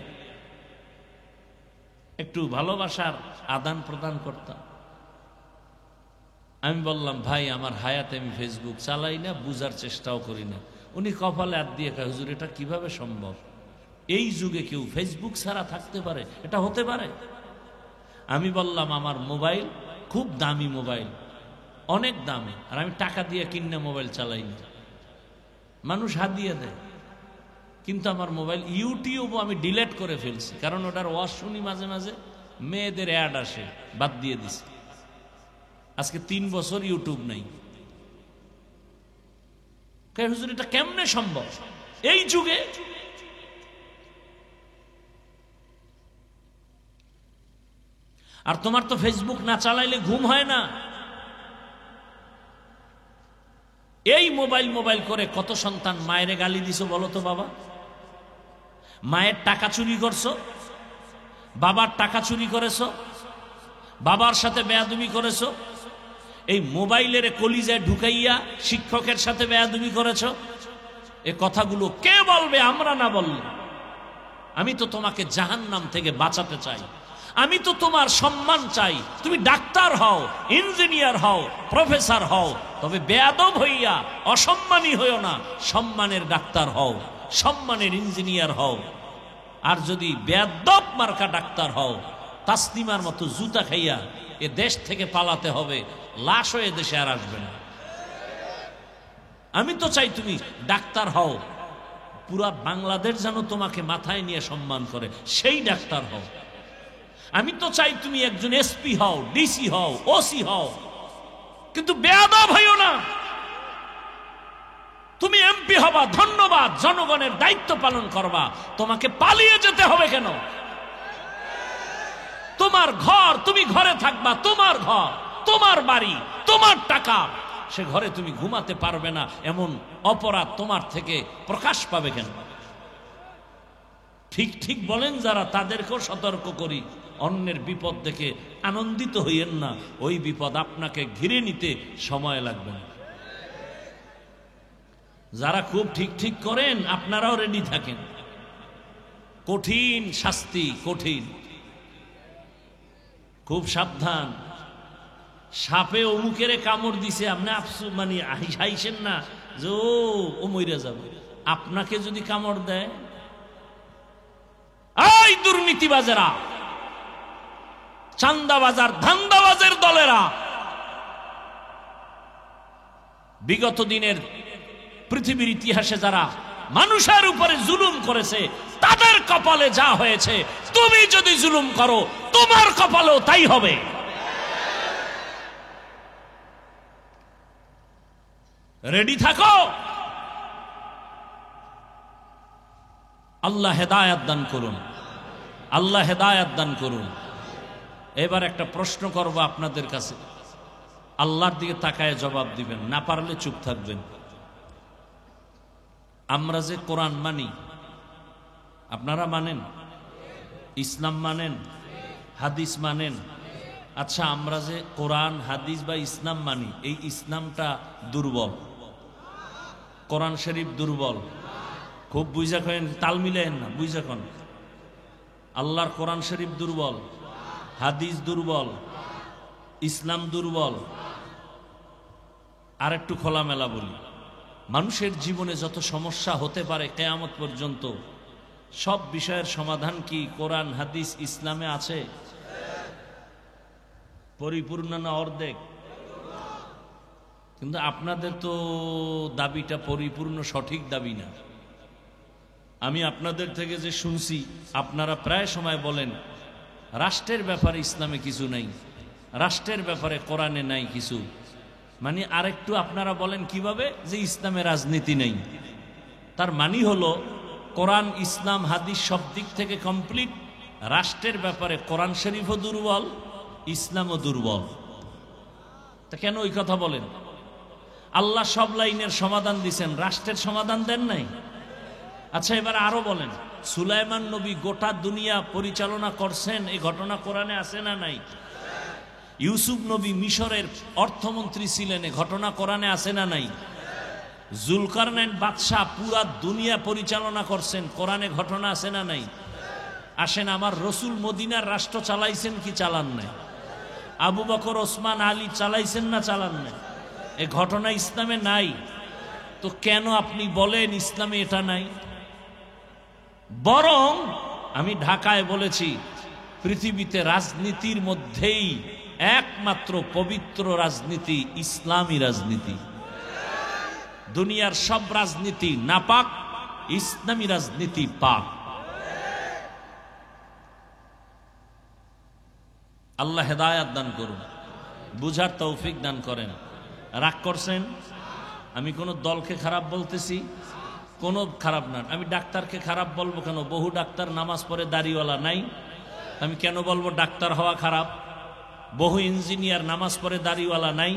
একটু ভালোবাসার আদান প্রদান করতাম। আমি বললাম ভাই আমার হায়াতে আমি ফেসবুক চালাই না, বুঝার চেষ্টাও করি না। উনি কপালে হাত দিয়ে কয় হুজুর এটা কিভাবে সম্ভব? এই যুগে কেউ ফেসবুক ছাড়া থাকতে পারে? এটা হতে পারে? আমি বললাম আমার মোবাইল খুব দামি মোবাইল, অনেক দামি, আর আমি টাকা দিয়ে কিনে মোবাইল চালাই না, মানুষ হাত দিয়ে দেয়। কিন্তু আমার মোবাইল ইউটিউবও আমি ডিলেট করে ফেলছি, কারণ ওটার ওয়াজ শুনি মাঝে মাঝে, মেয়েদের অ্যাড আসে, বাদ দিয়ে দিছি। আজকে 3 বছর ইউটিউব নাই। হুজুর এটা কেমনে সম্ভব এই যুগে? আর তোমার তো ফেসবুক না চালাইলে ঘুম হয় না। এই মোবাইল করে কত সন্তান মায়ের গালি দিছো বলো তো বাবা? মায়ের টাকা চুরি করছো, বাবার টাকা চুরি করেছো, বাবার সাথে বেয়াদবি করেছো, এই মোবাইলের কলিজায় ঢুকাইয়া শিক্ষকের সাথে বেয়াদবি করেছো। এ কথাগুলো কে বলবে? আমরা না বললে। আমি তো তোমাকে জাহান্নাম থেকে বাঁচাতে চাই, আমি তো তোমার সম্মান চাই। তুমি ডাক্তার হও, ইঞ্জিনিয়ার হও, প্রফেসর হও, তবে বেয়াদব হইয়া অসম্মানী হইও না। সম্মানের ডাক্তার হও, সম্মানের ইঞ্জিনিয়ার হও। আর যদি বেয়াদব মার্কা ডাক্তার হও, তাসলিমার মতো জুতা খাইয়া এ দেশ থেকে পালাতে হবে, লাশ হয়ে দেশে আর আসবে না। আমি তো চাই তুমি ডাক্তার হও, পুরা বাংলাদেশ যেন তোমাকে মাথায় নিয়ে সম্মান করে, সেই ডাক্তার হও। আমি তো চাই তুমি একজন এসপি হও, ডিসি হও, ওসি হও, কিন্তু বেয়াদব হইও না। তুমি এমপি হবা, ধন্যবাদ, জনগণের দায়িত্ব পালন করবা, তোমাকে পালিয়ে যেতে হবে কেন? তোমার ঘর, তুমি ঘরে থাকবা, তোমার ঘর, তোমার বাড়ি, তোমার টাকা, সে ঘরে তুমি ঘুমাতে পারবে না, এমন অপরাধ তোমার থেকে প্রকাশ পাবে কেন? ঠিক ঠিক বলেন যারা, তাদেরকেও সতর্ক করি, অন্যের বিপদ দেখে আনন্দিত হইয়েন না, ওই বিপদ আপনাকে ঘিরে নিতে সময় লাগবে না। যারা খুব ঠিক ঠিক করেন, আপনারাও রেডি থাকেন, কঠিন শাস্তি, কঠিন, খুব সাবধান। সাপে অমুকের কামড় দিছে, আপনি আফসু মানে হাইছেন না যে ও মইরা যাবে, আপনাকে যদি কামড় দেয়। এই দুর্নীতিবাজেরা, চান্দাবাজার, ধান্দাবাজের দলেরা বিগত দিনের পৃথিবীর ইতিহাসে যারা মানুষের উপরে জুলুম করেছে, তাদের কপালে যা হয়েছে, তুমি যদি জুলুম করো তোমার কপালেও তাই হবে। রেডি থাকো। আল্লাহ হেদায়েত দান করুন, আল্লাহ হেদায়েত দান করুন। এবার একটা প্রশ্ন করব আপনাদের কাছে, আল্লাহর দিকে তাকায় জবাব দিবেন, না পারলে চুপ থাকবেন। আমরা যে কোরআন মানি, আপনারা মানেন? ইসলাম মানেন? হাদিস মানেন? আচ্ছা, আমরা যে কোরআন, হাদিস বা ইসলাম মানি, এই ইসলামটা দুর্বল, কোরআন শরীফ দুর্বল। খুব বুঝা কেন, তাল মিলেন না, বুঝা কেন? আল্লাহর কোরআন শরীফ দুর্বল, হাদিস দুর্বল, ইসলাম দুর্বল। আর একটু খোলামেলা বলি, মানুষের জীবনে যত সমস্যা হতে পারে কিয়ামত পর্যন্ত, সব বিষয়ের সমাধান কি কোরআন, হাদিস, ইসলামে আছে? পরিপূর্ণ না অর্ধেক? কিন্তু আপনাদের তো দাবিটা পরিপূর্ণ সঠিক দাবি না। আমি আপনাদের থেকে যে শুনছি, আপনারা প্রায় সময় বলেন রাষ্ট্রের ব্যাপারে ইসলামে কিছু নাই, রাষ্ট্রের ব্যাপারে কোরআনে নাই কিছু। মানে আরেকটু আপনারা বলেন কিভাবে যে ইসলামে রাজনীতি নেই। তার মানে হলো কোরআন, ইসলাম, হাদিস সব দিক থেকে কমপ্লিট, রাষ্ট্রের ব্যাপারে কোরআন শরীফও দুর্বল, ইসলামও দুর্বল। তা কেন ওই কথা বলেন? আল্লাহ সব লাইনের সমাধান দিছেন, রাষ্ট্রের সমাধান দেন নাই। আচ্ছা, এবার আরো বলেন, সুলাইমান নবী গোটা দুনিয়া পরিচালনা করছেন, এই ঘটনা কোরআনে আছে না নাই? ইউসুফ নবী মিশরের অর্থমন্ত্রী ছিলেন, এই ঘটনা কোরআনে আছে না নাই? জুলকারনাইন বাদশাহ পুরা দুনিয়া পরিচালনা করছেন, কোরআনে ঘটনা আছে না নাই? আসেন, আমার রসুল মদিনার রাষ্ট্র চালাইছেন কি চালান নাই? আবু বকর, ওসমান, আলী চালাইছেন না চালান নাই? এই ঘটনা ইসলামে নাই। তো কেন আপনি বলেন ইসলামে এটা নাই? বরং আমি ঢাকায় বলেছি, পৃথিবীতে রাজনীতির মধ্যেই একমাত্র পবিত্র রাজনীতি ইসলামী রাজনীতি। দুনিয়ার সব রাজনীতি নাপাক, ইসলামী রাজনীতি পাক। আল্লাহ হেদায়েত দান করুন, বুঝার তৌফিক দান করেন। রাগ করছেন? আমি কোন দলকে খারাপ বলতেছি? কোনো খারাপ না। আমি ডাক্তারকে খারাপ বলবো কেন? বহু ডাক্তার নামাজ পড়ে, দাড়িওয়ালা নাই। আমি কেন বলবো ডাক্তার হওয়া খারাপ? বহু ইঞ্জিনিয়ার নামাজ পড়ে, দাড়িওয়ালা নাই।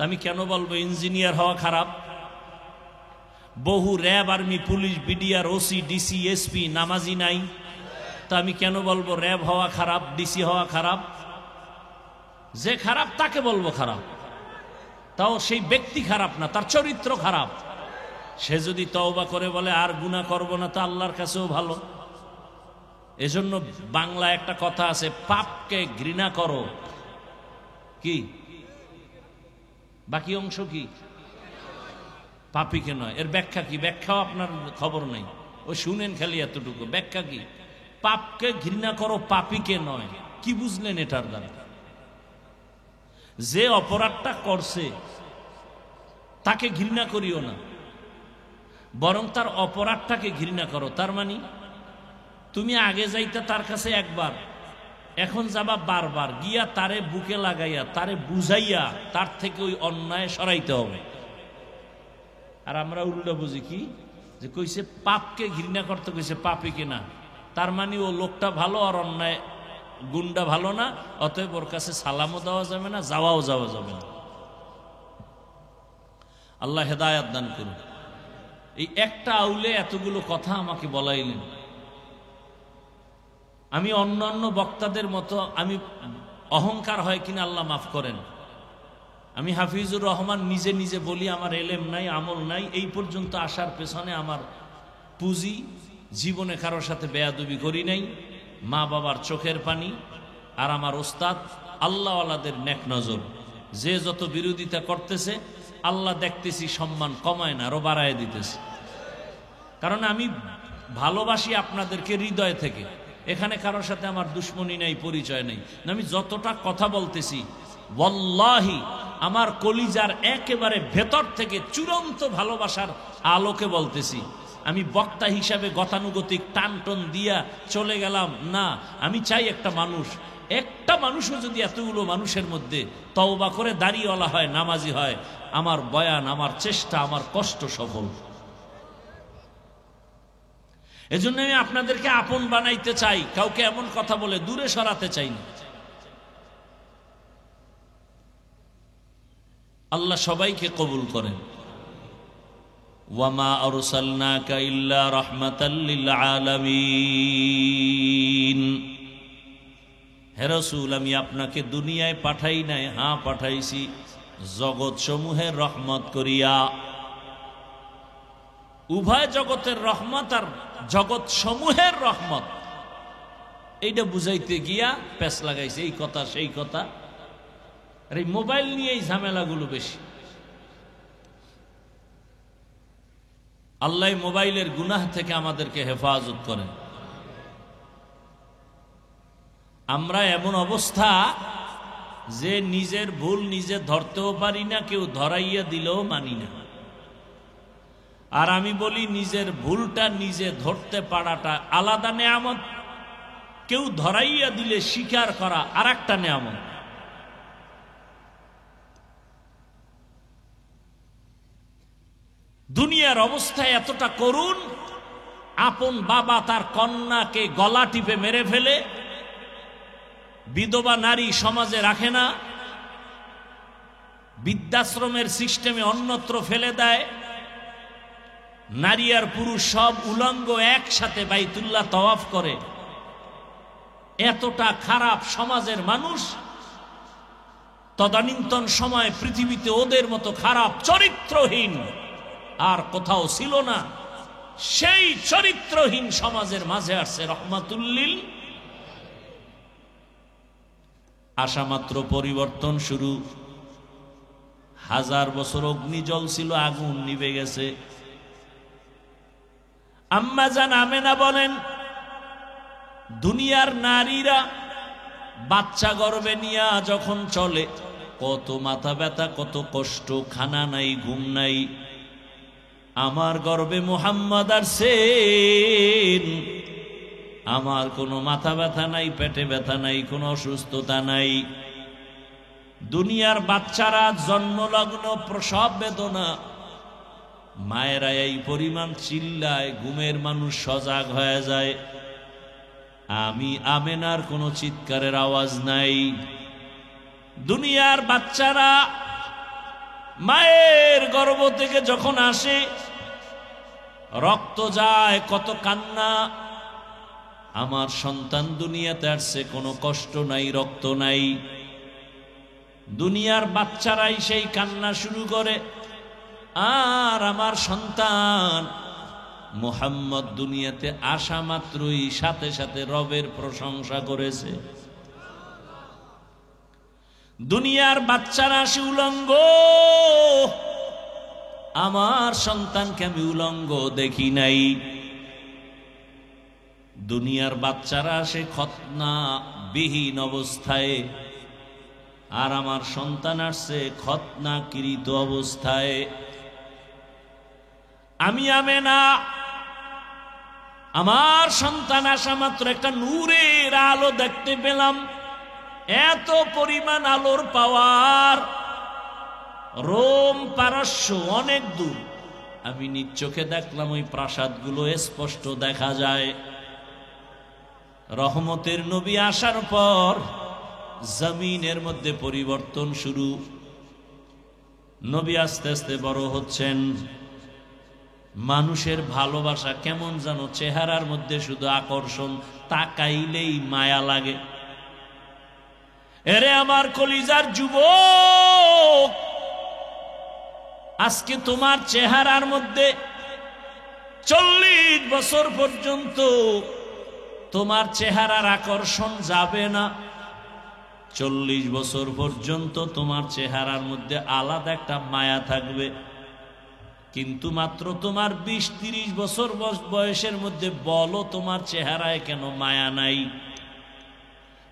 আমি কেন বলবো ইঞ্জিনিয়ার হওয়া খারাপ? বহু RAB, army, police, BDR, OC, DC, SP নামাজি নাই। তা আমি কেন বলবো র্যাব হওয়া খারাপ, ডিসি হওয়া খারাপ? যে খারাপ তাকে বলবো খারাপ, তাও সেই ব্যক্তি খারাপ না, তার চরিত্র খারাপ। সে যদি তওবা করে বলে আর গুনাহ করব না, তা আল্লাহর কাছেও ভালো। এজন্য বাংলা একটা কথা আছে, পাপকে ঘৃণা করো, কি বাকি অংশ কি? পাপীকে নয়। এর ব্যাখ্যা কি? ব্যাখ্যাও আপনার খবর নাই, ওই শুনেন খালি এতটুকু। ব্যাখ্যা কি? পাপকে ঘৃণা করো, পাপীকে নয়। কি বুঝলেন এটার দ্বারা? যে অপরাধটা করছে তাকে ঘৃণা করিও না, বরং তার অপরাধটাকে ঘৃণা করো। তার মানে তুমি আগে যাইতে তার কাছে একবার, এখন যাবা বারবার, গিয়া তারে বুকে লাগাইয়া তারে বুঝাইয়া তার থেকে ওই অন্যায় সরাইতে হবে। আর আমরা উল্টো বুঝি কি, যে কইছে পাপকে ঘৃণা করতে, কইছে পাপে কিনা, তার মানে ও লোকটা ভালো আর অন্যায় গুন্ডা ভালো না, অতএব ওর কাছে সালামও দেওয়া যাবে না, যাওয়াও যাওয়া যাবে না। আল্লাহ হেদায়াত দান করুন। এই একটা আউলে এতগুলো কথা আমাকে বলাইলেন। আমি অন্যান্য বক্তাদের মতো আমি অহংকার হয় কিনা আল্লাহ মাফ করেন, আমি হাফিজুর রহমান নিজে নিজে বলি আমার এলেম নাই, আমল নাই, এই পর্যন্ত আসার পেছনে আমার পুঁজি, জীবনে কারোর সাথে বেয়াদবি করি নাই, মা বাবার চোখের পানি, আর আমার ওস্তাদ আল্লাহওয়ালাদের নেক নজর। যে যত বিরোধিতা করতেছে আল্লাহ দেখতেছি সম্মান কমায় না, আরো বাড়ায় দিতেছে। কারণ আমি ভালোবাসি আপনাদেরকে হৃদয় থেকে, এখানে কারোর সাথে আমার দুশ্মনী নাই, পরিচয় নেই। আমি যতটা কথা বলতেছি ওয়াল্লাহি আমার কলিজার একেবারে ভেতর থেকে চূড়ান্ত ভালোবাসার আলোকে বলতেছি। আমি বক্তা হিসাবে গতানুগতিক টানটন দিয়া চলে গেলাম না। আমি চাই একটা মানুষও যদি এতগুলো মানুষের মধ্যে তওবা করে দাঁড়িয়েওয়ালা হয়, নামাজি হয়, আমার বয়ান, আমার চেষ্টা, আমার কষ্ট সফল। এজন্য আমি আপনাদেরকে আপন বানাইতে চাই, কাউকে এমন কথা বলে দূরে সরাতে চাই না। আল্লাহ সবাইকে কবুল করেন। ওয়ামা আরসালনাকা ইল্লা রাহমাতাল লিল আলামিন। হে রাসূল, আমি আপনাকে দুনিয়ায় পাঠাই নাই, হ্যাঁ পাঠাইছি জগৎ সমূহের রহমত করিয়া। উভয় জগতের রহমত আর জগৎ সমূহের রহমত, এইটা বুঝাইতে গিয়া পেছ লাগাইছে, এই কথা সেই কথা। আর এই মোবাইল নিয়ে এই ঝামেলাগুলো বেশি। আল্লাহ মোবাইলের গুনাহ থেকে আমাদেরকে হেফাজত করেন। আমরা এমন অবস্থা যে নিজের ভুল নিজে ধরতেও পারি না, কেউ ধরাইয়া দিলেও মানি না। আর আমি বলি নিজের ভুলটা নিজে ধরতে পারাটা আলাদা নেয়ামত, কেউ ধরাইয়া দিলে স্বীকার করা আর একটা নেয়ামত। দুনিয়ার অবস্থা এতটা করুণ, আপন বাবা তার কন্যাকে গলা টিপে মেরে ফেলে, বিধবা নারী সমাজে রাখে না, বৃদ্ধাশ্রমের সিস্টেমে অন্যত্র ফেলে দেয়, নারী আর পুরুষ সব উলঙ্গ একসাথে বাইতুল্লাহ তওয়াফ করে। এতটা খারাপ সমাজের মানুষ তদানীন্তন সময় পৃথিবীতে ওদের মতো খারাপ চরিত্রহীন আর কোথাও ছিল না। সেই চরিত্রহীন সমাজের মাঝে আসছে রহমাতুল্লিল। আশামাত্র পরিবর্তন শুরু। 1000 বছর অগ্নি জ্বলছিল, আগুন নিভে গেছে। আম্মা জান আমেনা বলেন, দুনিয়ার নারীরা বাচ্চা গর্ভে নিয়া যখন চলে, কত মাথা ব্যথা, কত কষ্ট, খানা নাই, ঘুম নাই। আমার গর্ভে মুহাম্মদ আসছেন, আমার কোনো মাথা ব্যথা নাই, পেটে ব্যথা নাই, কোনো অসুস্থতা নাই। দুনিয়ার বাচ্চারা জন্মলগ্ন প্রসব বেদনা, মায়েরা এই পরিমাণ চিল্লায়, ঘুমের মানুষ সজাগ হয়ে যায়। আমি আমেনার কোনো চিৎকারের আওয়াজ নাই। দুনিয়ার বাচ্চারা মায়ের গর্ভ থেকে যখন আসে, রক্ত যায়, কত কান্না। আমার সন্তান দুনিয়াতে আসছে, কোনো কষ্ট নাই, রক্ত নাই। দুনিয়ার বাচ্চারাই সেই কান্না শুরু করে। আর আমার সন্তান মুহাম্মদ দুনিয়াতে আসা মাত্রই সাথে সাথে রবের প্রশংসা করেছে। দুনিয়ার বাচ্চারা আসে উলঙ্গ, আমার সন্তানকে আমি উলঙ্গ দেখি নাই। দুনিয়ার বাচ্চারা আসে খতনা বিহীন অবস্থায়, আর আমার সন্তান আসছে খতনাকৃত অবস্থায়। আমি আমেনা, আমার সন্তান আসা মাত্র একটা নূরের আলো দেখতে পেলাম। এত পরিমাণ আলোর পাওয়ার, রোম পারস্য অনেক দূর। আমি নিজ চোখে দেখলাম ওই প্রাসাদগুলো স্পষ্ট দেখা যায়। রহমতের নবী আসার পর জমিনের মধ্যে পরিবর্তন শুরু। নবী আস্তে আস্তে বড় হচ্ছেন। মানুষের ভালোবাসা কেমন যেন চেহারার মধ্যে শুধু আকর্ষণ, তাকাইলেই মায়া লাগে। এরে আমার কলিজার যুবক, আজকে তোমার চেহারার মধ্যে 40 বছর পর্যন্ত তোমার চেহারার আকর্ষণ যাবে না। 40 বছর পর্যন্ত তোমার চেহারার মধ্যে আলাদা একটা মায়া থাকবে। কিন্তু মাত্র তোমার 20-30 বছর বয়সের মধ্যে বলো তোমার চেহারায় কেন মায়া নাই?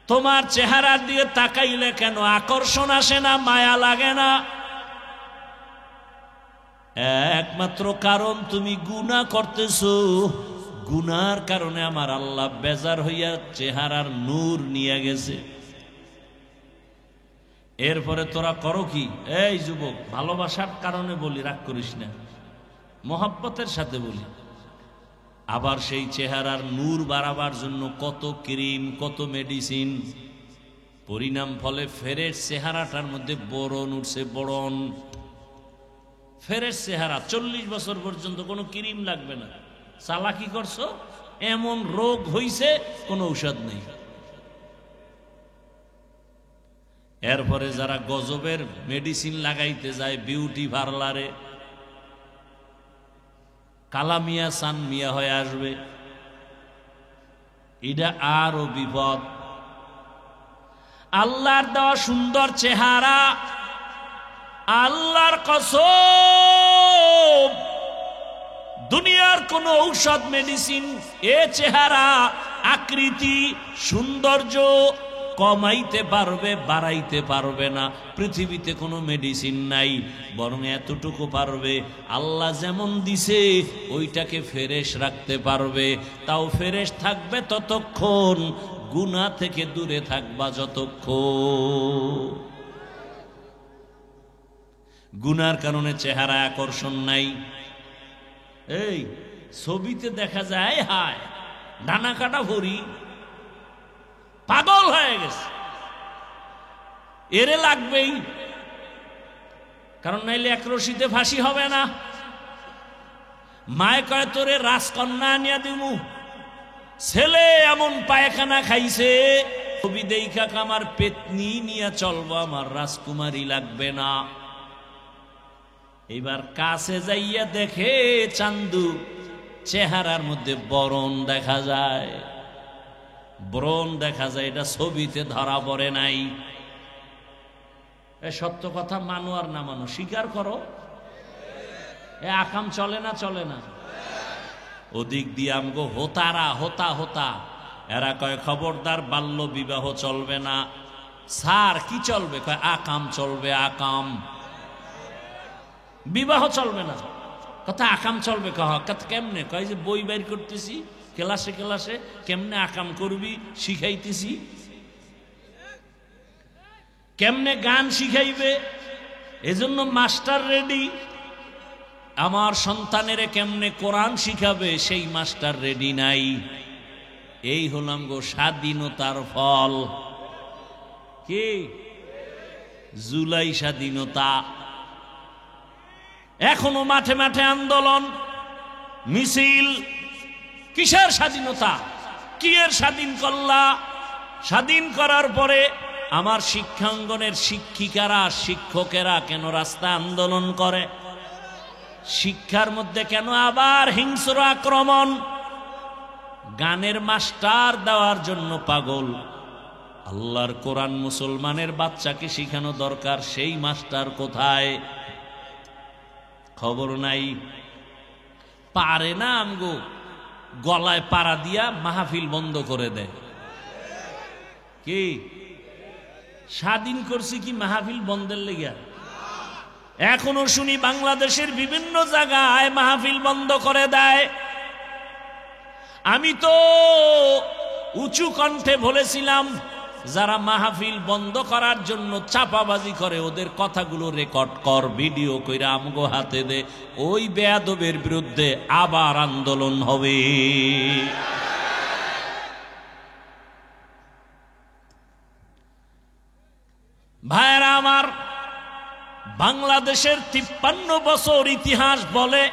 তোমার চেহারার দিকে তাকাইলে কেন আকর্ষণ আসে না, মায়া লাগে না? একমাত্র কারণ তুমি গুনাহ করতেছো। গুনার কারণে আমার আল্লাহ বেজার হইয়া চেহারার নূর নিয়ে গেছে। এরপরে তোরা করো কি? এই যুবক, ভালোবাসার কারণে বলি, রাগ করিস না, মোহাব্বতের সাথে বলি। আবার সেই চেহারার নূর বাড়াবার জন্য কত ক্রিম, কত মেডিসিন। পরিণাম ফলে ফেরের চেহারাটার মধ্যে বরণ উঠছে, বরণ। ফেরের চেহারা 40 বছর পর্যন্ত কোনো ক্রিম লাগবে না। চালাকি করছো, এমন রোগ হইছে, কোনো ঔষধ নেই। এরপরে যারা গজবের মেডিসিন লাগাইতে যায় বিউটি পার্লারে, কালামিয়া সান মিয়া হয়ে আসবে। এটা আরো বিপদ। আল্লাহর দেওয়া সুন্দর চেহারা, আল্লাহর কসম, দুনিয়ার কোন ঔষধ মেডিসিন এ চেহারা, আকৃতি, সৌন্দর্য কমাইতে পারবে, বাড়াইতে পারবে না। পৃথিবীতে কোনো মেডিসিন নাই, বরং এতটুকু পারবে, আল্লাহ যেমন দিছে ওইটাকে ফ্রেশ রাখতে পারবে। তাও ফ্রেশ থাকবে ততক্ষণ, গুনাহ থেকে দূরে থাকবা যতক্ষণ। গুনার কারণে চেহারা আকর্ষণ নাই। এই ছবিতে দেখা যায়, হায় ডানা কাটা ভরি, পাগল হয়ে গেছে, এরে লাগবেই। কারণ নাইলে এক রশিতে ফাঁসি হবে না। মায়ে কয় তোরে রাজকন্যা আনিয়া দিমু, ছেলে এমন পায়খানা খাইছে, ছবি দেখা আমার পেতনি নিয়ে চলবো, আমার রাজকুমারী লাগবে না। এবার কাছে যাইয়া দেখে চান্দু, চেহারার মধ্যে বরণ দেখা যায়, ব্রণ দেখা যায়। এটা ছবিতে ধরা পড়ে নাই। সত্য কথা মানো আর না মানো, স্বীকার করো। এ আকাম চলে না, চলে না। ওদিক দিয়ে আমগো হোতারা, হোতা হোতা, এরা কয় খবরদার বাল্য বিবাহ চলবে না। স্যার কি চলবে? কয় আকাম চলবে, আকাম। বিবাহ চলবে না, কথা আকাম চলবে। কেমনে? কয় যে বই বের করতেছি, ক্লাসে ক্লাসে কেমনে আকাম করবি শিখাইতেছি। কেমনে গান শিখাইবে, এজন্য মাস্টার রেডি। আমার সন্তানের কেমনে কোরআন শিখাবে, সেই মাস্টার রেডি নাই। এই হলাম গো স্বাধীনতার ফল। কি জুলাই স্বাধীনতা। এখনো মাঠে মাঠে আন্দোলন, মিছিল। কিসের স্বাধীনতা? কি এর স্বাধীন করলা? স্বাধীন করার পরে আমার শিক্ষাঙ্গনের শিক্ষিকারা, শিক্ষকেরা কেন রাস্তা আন্দোলন করে? শিক্ষার মধ্যে কেন আবার হিংস্র আক্রমণ? গানের মাস্টার দেওয়ার জন্য পাগল। আল্লাহর কোরআন মুসলমানের বাচ্চাকে শিখানো দরকার, সেই মাস্টার কোথায়? খবর নাই। পারে না আমগো গলায় পাড়া দিয়া মাহফিল বন্ধ করে দেয়। কি স্বাধীন করছি কি মাহফিল বন্ধের লেগে? এখনো শুনি বাংলাদেশের বিভিন্ন জায়গায় মাহফিল বন্ধ করে দেয়। আমি তো উঁচু কণ্ঠে বলেছিলাম, যারা মাহফিল বন্ধ করার জন্য চাপাবাজি করে ওদের কথাগুলো রেকর্ড কর, ভিডিও কইরা আমগো হাতে দে, ওই বেয়াদবের বিরুদ্ধে আবার আন্দোলন হবে। ভাইরা আমার, বাংলাদেশের 53 বছর ইতিহাস বলে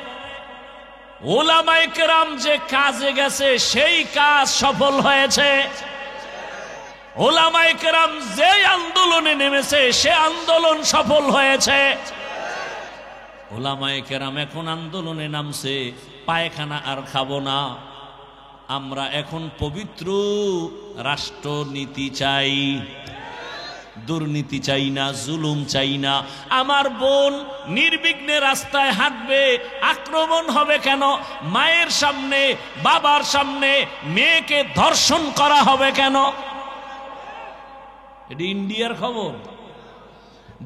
ওলামায়ে কেরাম যে কাজে গেছে সেই কাজ সফল হয়েছে। ওলামায়ে কেরাম যে আন্দোলনে নেমেছে সে আন্দোলন সফল হয়েছে। ওলামায়ে কেরাম এখন আন্দোলনে নামছে, পায়খানা আর খাবো না, আমরা এখন পবিত্র রাষ্ট্রনীতি চাই, দুর্নীতি চাই না, জুলুম চাই না। আমার বোন নির্বিঘ্নে রাস্তায় হাঁটবে, আক্রমণ হবে কেন? মায়ের সামনে বাবার সামনে মেয়েকে ধর্ষণ করা হবে কেন? এটি ইন্ডিয়ার খবর।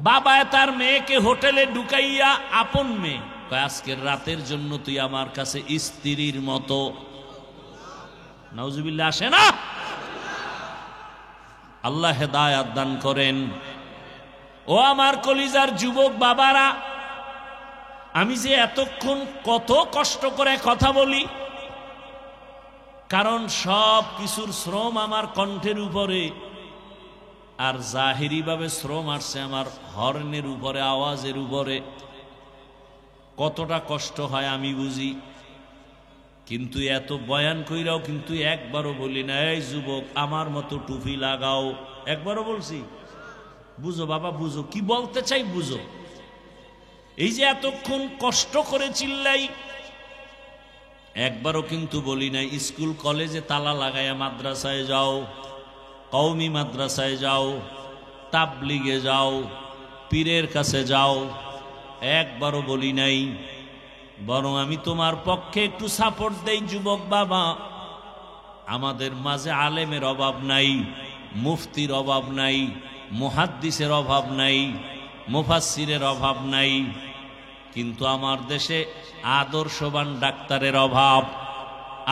বাবা তার মেয়েকে হোটেলে ঢুকাইয়া, আপন মেয়ে, আজকের রাতের জন্য তুই আমার কাছে স্ত্রীর মতো। নাউজুবিল্লাহ আসে না? আল্লাহ হেদায়াত দান করেন। ও আমার কলিজার যুবক বাবারা, আমি যে এতক্ষণ কত কষ্ট করে কথা বলি, কারণ সব কিছুর শ্রম আমার কণ্ঠের উপরে, আর জাহিরি ভাবে শ্রম আসছে আমার হর্নের উপরে, আওয়াজের উপরে। কতটা কষ্ট হয় আমি বুঝি, কিন্তু এত বয়ান কইরাও কিন্তু একবারও বলি না, এই যুবক আমার মতো টুপি লাগাও। একবারও বলছি? বুঝো বাবা, বুঝো কি বলতে চাই, বুঝো। এই যে এতক্ষণ কষ্ট করে চিল্লাই, একবারও কিন্তু বলি নাই স্কুল কলেজে তালা লাগাইয়া মাদ্রাসায় যাও, কওমি মাদ্রাসায় যাও, তাবলিগে যাও, পীরের কাছে যাও, একবারও বলি নাই। বরং আমি তোমার পক্ষে একটু সাপোর্ট দেই, যুবক বাবা। আমাদের মাঝে আলেমের অভাব নাই, মুফতির অভাব নাই, মুহাদ্দিসের অভাব নাই, মুফাসসিরের অভাব নাই, কিন্তু আমার দেশে আদর্শবান ডাক্তারের অভাব,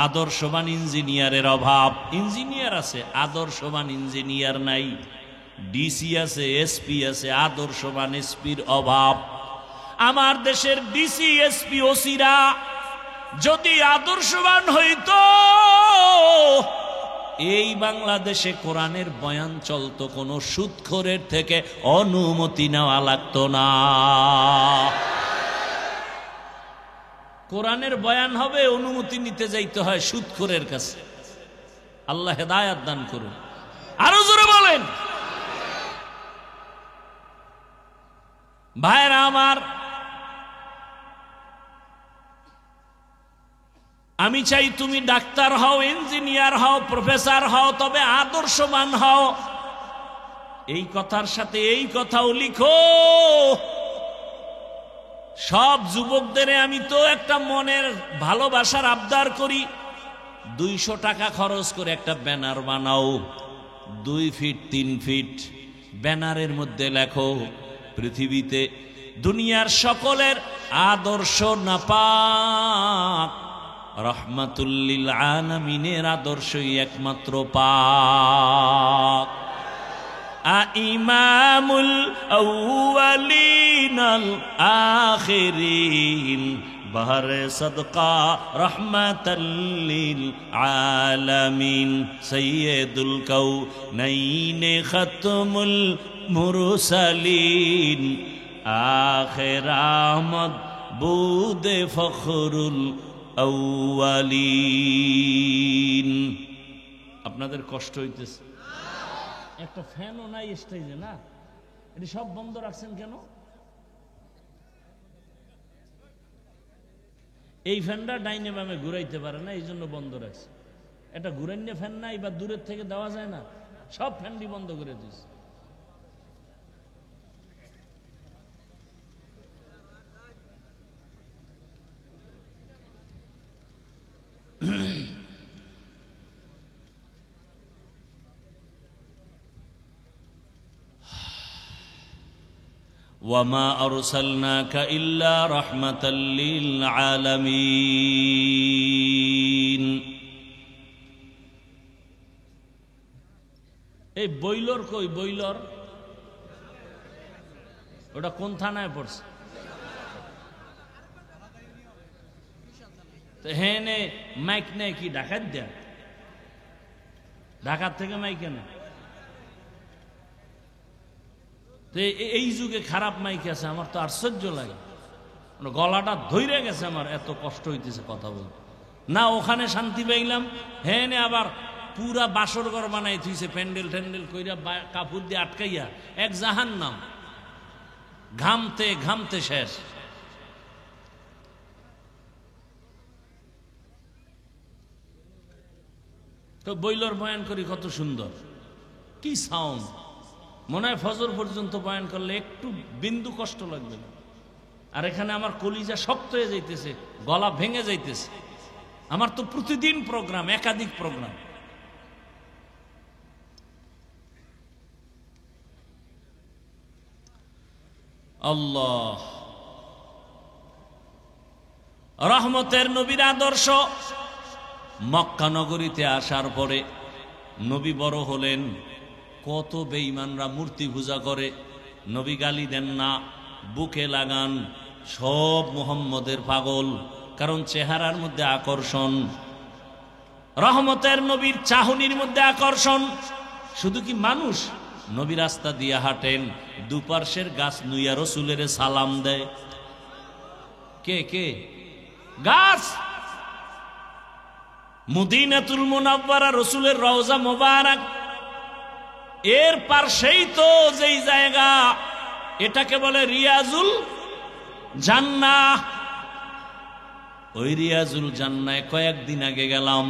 আদর্শবান ইঞ্জিনিয়ারের অভাব। ইঞ্জিনিয়ার আছে, আদর্শবান ইঞ্জিনিয়ার নাই। ডিসি আছে, এসপি আছে, আদর্শবান এসপির অভাব। আমার দেশের ডিসি, এসপি, ওসিরা যদি আদর্শবান হইত, এই বাংলাদেশে কোরআনের বয়ান চলতো, কোনো সুদখোরের থেকে অনুমতি নেওয়া লাগতো না। কোরআনের বয়ান হবে, অনুমতি নিতে যাইতে হয় সুদখোরের কাছে। আল্লাহ হেদায়াত দান করুন। আরো জোরে বলেন। ভাইরা আমার, আমি চাই তুমি ডাক্তার হও, ইঞ্জিনিয়ার হও, প্রফেসর হও, তবে আদর্শবান হও। এই কথার সাথে এই কথাও লিখো। সব যুবকদের আমি তো একটা মনের ভালোবাসার আবদার করি, 200 টাকা খরচ করে একটা ব্যানার বানাও, 2 ফিট 3 ফিট। ব্যানারের মধ্যে লেখো, পৃথিবীতে দুনিয়ার সকলের আদর্শ নাপাক, রহমাতুল্লিল আলামিনের আদর্শই একমাত্র পাক। ইমামুল আউয়ালিন আল আখিরিন, বাহরে সদকা রহমাতাল্লিল আলামিন, সাইয়্যিদুল কাউনাইন খাতমুল মুরসালিন, আখির আহমদ বুদে ফখরুল আউয়ালিন। আপনাদের কষ্ট হইতেছে? একটা ফ্যানও নাই স্টেজে, না? এটি সব বন্ধ রাখছেন কেন? এই ফ্যানটা ডাইনে বামে ঘুরাইতে পারে না, এই জন্য বন্ধ রাখছে। এটা ঘুরাইনে ফ্যান নাই বা দূরের থেকে দেওয়া যায় না? সব ফ্যানটি বন্ধ করে দিয়েছে। ওয়ামা আরসালনাকা ইল্লা রাহমাতাল লিল আলামিন। এই বইলর কই? বইলর ওটা কোন থানায় পড়ছে? হ্যাঁ নে মাইক নেই কি ডাকাত দেয়া? ঢাকার থেকে মাইক কেন? এই যুগে খারাপ মাইক আছে, আমার তো আশ্চর্য লাগে। গলাটা ধইরে গেছে আমার, এত কষ্ট হইতেছে কথা বলতে। না ওখানে শান্তি পাইলাম, হ্যাঁ নে আবার পুরা বাসর ঘর বানাই থুইছে, প্যান্ডেল ট্যান্ডেল কইরা কাপড় দিয়ে আটকাইয়া, এক জাহান্নাম। ঘামতে ঘামতে শেষ। তো বইলর বয়ান করি কত সুন্দর, কি সাউন্ড! মনে হয় ফজর পর্যন্ত বয়ান করলে একটু বিন্দু কষ্ট লাগবে না। আর এখানে আমার কলিজা শক্ত হয়ে যাইতেছে, গলা ভেঙে যাইতেছে। আমার তো প্রতিদিন প্রোগ্রাম, একাধিক প্রোগ্রাম। আল্লাহ রহমতের নবীর আদর্শ। মক্কা নগরীতে আসার পরে নবী বড় হলেন, কত বেঈমানরা মূর্তি পূজা করে। নবী গালি দেন না, বুকে লাগান, সব মুহাম্মদের পাগল, কারণ চেহারার মধ্যে আকর্ষণ। রহমতের নবীর চাহনির মধ্যে আকর্ষণ। শুধু কি মানুষ, নবী রাস্তা দিয়ে হাঁটেন, দুপার্শ্বের গাছ নুইয়া রসুলের সালাম দেয়। কে কে? গাছ। মদিনাতুল মুনাওয়ারা রসুলের রওজা মোবারক, এর পাশেই তো যেই জায়গা, এটাকে বলে রিয়াজুল জান্নাহ। ওই রিয়াজুল জান্নায় কয়েকদিন আগে গেলাম।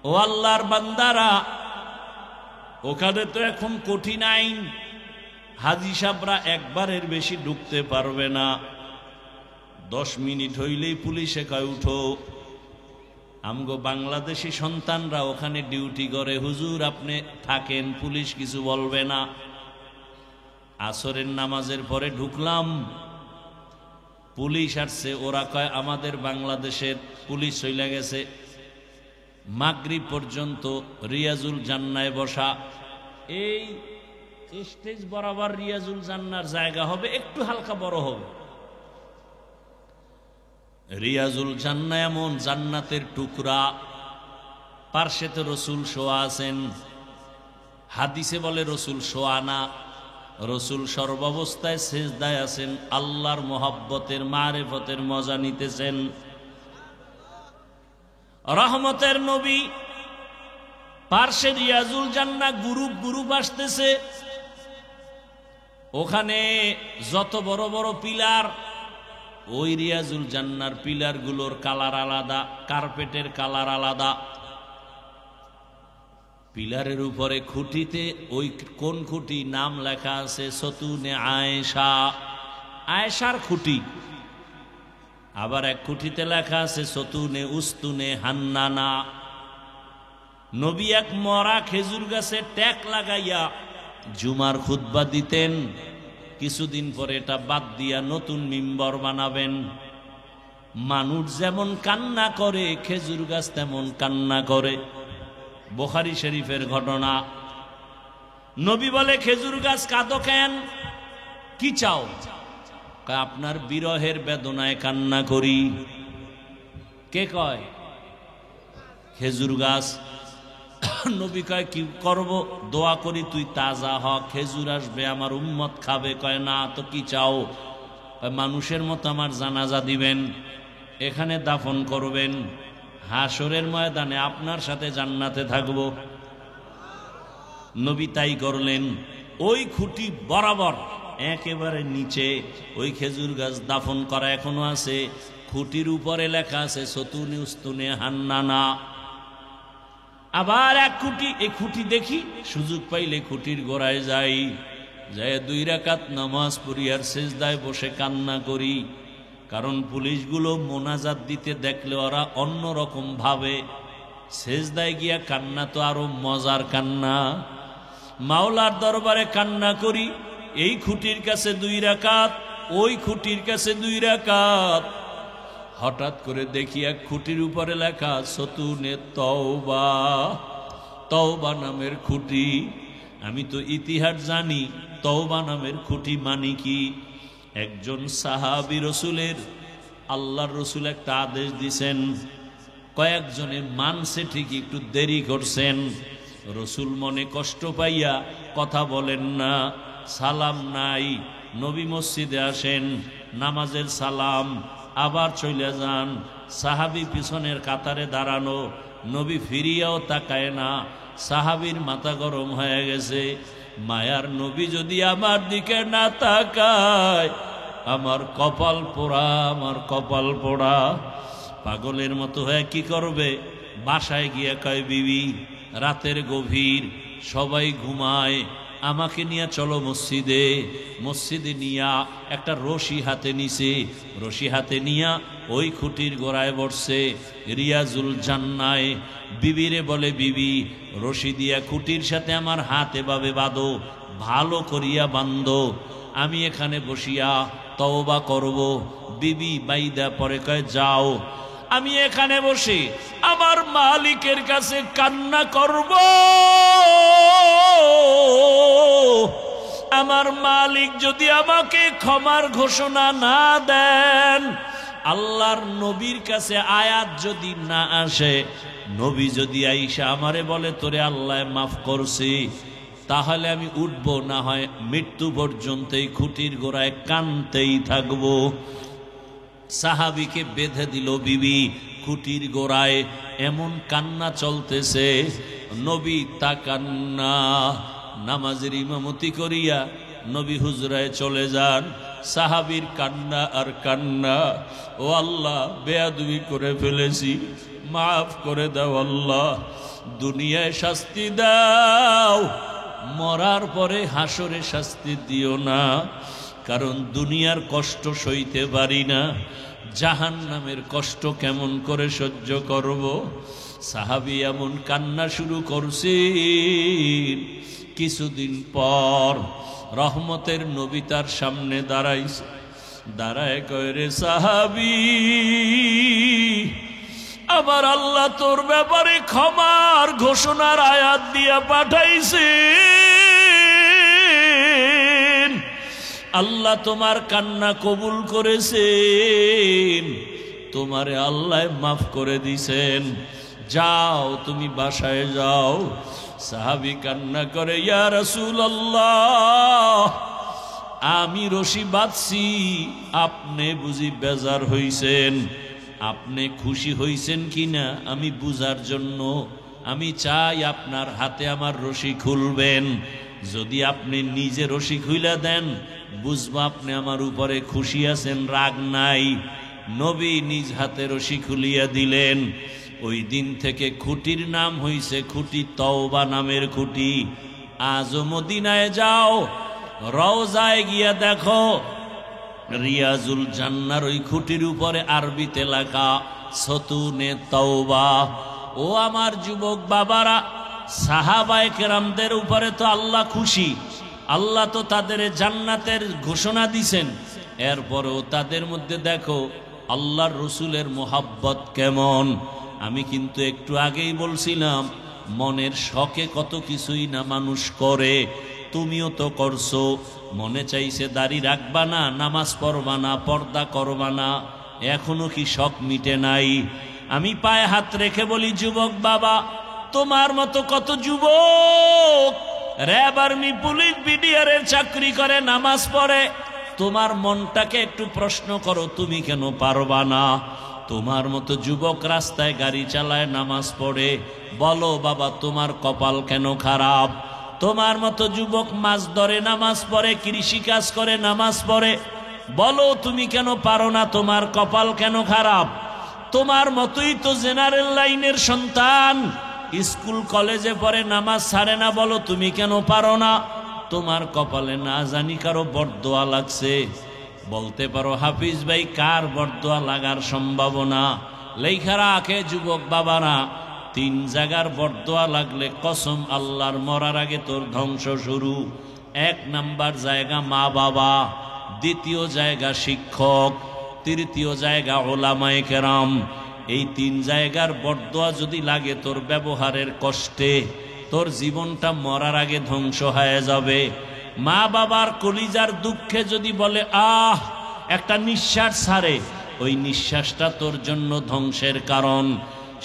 ও আল্লাহর বান্দারা, ওখানে তো এখন কঠিন আইন, হাজি সাহেবরা একবারের বেশি ঢুকতে পারবে না। 10 মিনিট হইলেই পুলিশে কয় উঠো। আমগো বাংলাদেশি সন্তানরা ওখানে ডিউটি করে, হুজুর আপনি থাকেন, পুলিশ কিছু বলবে না। আসরের নামাজের পরে ঢুকলাম, পুলিশ আসছে। ওরা কয় আমাদের বাংলাদেশের পুলিশ চলে গেছে। মাগরিব পর্যন্ত রিয়াজুল জান্নায় বসা। এই স্টেজ বরাবর রিয়াজুল জান্নার জায়গা হবে, একটু হালকা বড় হবে। রিয়াজুল জান্নাহ এমন জান্নাতের টুকরা, পার্শ্বেতে রসুল শোয়া আছেন। হাদিসে বলে রসুল শোয়া না, রসুল সর্বাবস্থায় সেজদায় আছেন, আল্লাহর মোহাব্বতের মারেফতের মজা নিতেছেন। রহমতের নবী পার্শ্বে রিয়াজুল জান্নাহ, গ্রুপ গ্রুপ আসতেছে। ওখানে যত বড় বড় পিলার, ওই রিয়াজুল জান্নার পিলার গুলোর কালার আলাদা, কার্পেটের কালার আলাদা। পিলারের উপরে খুঁটিতে ওই কোন খুঁটি নাম লেখা আছে সতুনে আয়েশা, আয়েশার খুঁটি। আবার এক খুঁটিতে লেখা আছে সতুনে উস্তুনে হান্নানা। নবী এক মরা খেজুর গাছে ট্যাক লাগাইয়া জুমার খুতবা দিতেন। কিছুদিন পরে এটা বাদ দিয়া নতুন মিম্বর বানাবেন। মানুষ যেমন কান্না করে, খেজুর গাছ তেমন কান্না করে। বুখারী শরীফের ঘটনা। নবী বলে খেজুর গাছ কাঁদো কেন? কি চাও? আপনার বিরহের বেদনায় কান্না করি। কে কয়? খেজুর গাছ। নবী কয় কি করব? দোয়া করি তুই তাজা হ, খেজুর আসবে, আমার উম্মত খাবে। কয় না তো কি চাও? মানুষের মতো আমার জানাজা দিবেন, এখানে দাফন করবেন, হাসরের ময়দানে আপনার সাথে জান্নাতে থাকব। নবী তাই করলেন। ওই খুঁটি বরাবর একেবারে নিচে ওই খেজুর গাছ দাফন করা এখনো আছে। খুঁটির উপরে লেখা আছে সতুনে উস্তুনে হান্নানা। আবার এক খুঁটি, এই খুঁটি দেখি, সুযোগ পাইলে খুঁটির গোড়ায় যাই, যায় 2 রাকাত নামাজ পড়ি আর সেজদায় বসে কান্না করি। কারণ পুলিশগুলো মোনাজাত দিতে দেখলে ওরা অন্যরকম ভাবে। সেজদায় গিয়া কান্না তো আরো মজার কান্না। মাওলার দরবারে কান্না করি, এই খুঁটির কাছে 2 রাকাত, ওই খুঁটির কাছে 2 রাকাত। হঠাৎ করে দেখি এক খুঁটির উপরে লেখা সতুনে তওবা, তওবা নামের খুঁটি। আমি তো ইতিহাস জানি, তওবা নামের খুঁটি মানে কি? একজন সাহাবী রসুলের, আল্লাহর রসুল একটা আদেশ দিছেন, কয়েকজনে মানছে ঠিকই, একটু দেরি করছেন। রসুল মনে কষ্ট পাইয়া কথা বলেন না, সালাম নাই। নবী মসজিদে আসেন, নামাজের সালাম, আবার চলে যান। সাহাবী পিছনের কাতারে দাঁড়ানো, নবী ফিরিয়াও তাকায় না। সাহাবীর মাথা গরম হয়ে গেছে, মায়ার নবী যদি আমার দিকে না তাকায়, আমার কপাল পোড়া, আমার কপাল পোড়া। পাগলের মতো হয়ে কি করবে? বাসায় গিয়া কয়, বিবি রাতের গভীর, সবাই ঘুমায়, আমাকে নিয়ে চলো মসজিদে। মসজিদে নিয়া একটা রশি হাতে নিছে, রশি হাতে নিয়া ওই খুঁটির গোড়ায় বসছে, রিয়াজুল জান্নায়। বিবিরে বলে, বিবি রশি দিয়া খুঁটির সাথে আমার হাত এভাবে বাঁধো, ভালো করিয়া বান্ধো, আমি এখানে বসিয়া তওবা করব। বিবি বাইদা পরে কয়, যাও, আমি এখানে বসে আমার মালিকের কাছে কান্না করব। আমার মালিক যদি আমাকে ক্ষমার ঘোষণা না দেন, আল্লাহর নবীর কাছে আয়াত যদি না আসে, নবী যদি আইসা আমারে বলে তোরে আল্লাহ মাফ করছি, তাহলে আমি উঠব, না হয় মৃত্যু পর্যন্ত এই খুঁটির গোড়ায় কানতেই থাকবো। সাহাবীকে বেঁধে দিল বিবি খুঁটির গোড়ায়, এমন কান্না চলতেছে। নবী তা কান্না, নামাজের ইমামতি করিয়া নবী হুজরায় চলে যান। সাহাবীর কান্না আর কান্না, ও আল্লাহ বেয়াদবি করে ফেলেছি, মাফ করে দাও আল্লাহ, দুনিয়ায় শাস্তি দাও, মরার পরে হাসরে শাস্তি দিও না, কারণ দুনিয়ার কষ্ট সইতে পারি না, জাহান্নামের কষ্ট কেমন করে সহ্য করব। সাহাবী এমন কান্না শুরু করছে। কিছুদিন পর রহমতের নবী তার সামনে দাঁড়াইছে, দাঁড়ায় কয়, রে সাহাবী, আমার আল্লাহ তোর ব্যাপারে ক্ষমার ঘোষণার আয়াত দিয়া পাঠাইছে। আল্লাহ তোমার কান্না কবুল করেছেন, তোমারে আল্লাহ মাফ করে দিছেন, যাও তুমি বাসায় যাও। সাহাবী কান্না করে, ইয়া রাসূলুল্লাহ, আমি রশি বাঁধছি, আপনি বুঝি বেজার হইছেন? আপনি খুশি হইছেন কিনা আমি বুঝার জন্য আমি চাই আপনার হাতে আমার রশি খুলবেন। যদি আপনি নিজে রশি খুইলা দেন, বুঝবো আপনি আমার উপরে খুশি আছেন, রাগ নাই। নবী নিজ হাতে রশি খুলিয়া দিলেন। ওই দিন থেকে খুঁটির নাম হইছে খুঁটি তওবা নামের খুঁটি। আজও মদিনায় যাও, রওজায় গিয়া দেখো, রিয়াজুল জান্নার ওই খুঁটির উপরে আরবিতে লেখা সতুনে তওবা। ও আমার যুবক বাবারা, সাহাবায়ে কেরামদের উপরে তো আল্লাহ খুশি, আল্লাহ তো তাদের জান্নাতের ঘোষণা দিছেন। এরপরেও তাদের মধ্যে দেখো আল্লাহর রসুলের মোহাব্বত কেমন। আমি কিন্তু একটু আগেই বলছিলাম, মনের শখে কত কিছুই না মানুষ করে, তুমিও তো করছো। মনে চাইছে দাড়ি রাখবা না, নামাজ পড়বা না, পর্দা করবা না, এখনো কি শখ মিটে নাই? আমি পায়ে হাত রেখে বলি, যুবক বাবা, তোমার মতো কত যুবক র্যাব, আর্মি, পুলিশ, বিডিআরের চাকরি করে, নামাজ পড়ে। তোমার মনটাকে একটু প্রশ্ন করো, তুমি কেন পারবা না? তোমার মতো যুবক রাস্তায় গাড়ি চালায়, নামাজ পড়ে, বলো বাবা তোমার কপাল কেন খারাপ? তোমার মতো যুবক মাছ ধরে, নামাজ পড়ে, কৃষি কাজ করে, নামাজ পড়ে, বলো তুমি কেন পারো না? তোমার কপাল কেন খারাপ? তোমার মতোই তো জেনারেল লাইনের সন্তান, স্কুল কলেজে পড়ে, নামাজ ছাড়ে না, বলো তুমি কেন পারো না? তোমার কপালে না জানি কারো বরদোয়া লাগছে। বলতে পারো হাফিজ ভাই, কার বরদোয়া লাগার সম্ভাবনা? লেখা রাখে যুবক বাবারা, 3 জায়গার বরদোয়া লাগলে কসম আল্লাহর, মরার আগে তোর ধ্বংস শুরু। এক নাম্বার জায়গা মা বাবা, দ্বিতীয় জায়গা শিক্ষক, তৃতীয় জায়গা ওলামায়ে কেরাম। এই তিন জায়গার বরদোয়া যদি লাগে তোর ব্যবহারের কষ্টে, তোর জীবনটা মরার আগে ধ্বংস হয়ে যাবে। মা বাবার কলিজার দুঃখে যদি বলে আহ, একটা নিঃশ্বাস ছাড়ে, ওই নিঃশ্বাসটা তোর জন্য ধ্বংসের কারণ।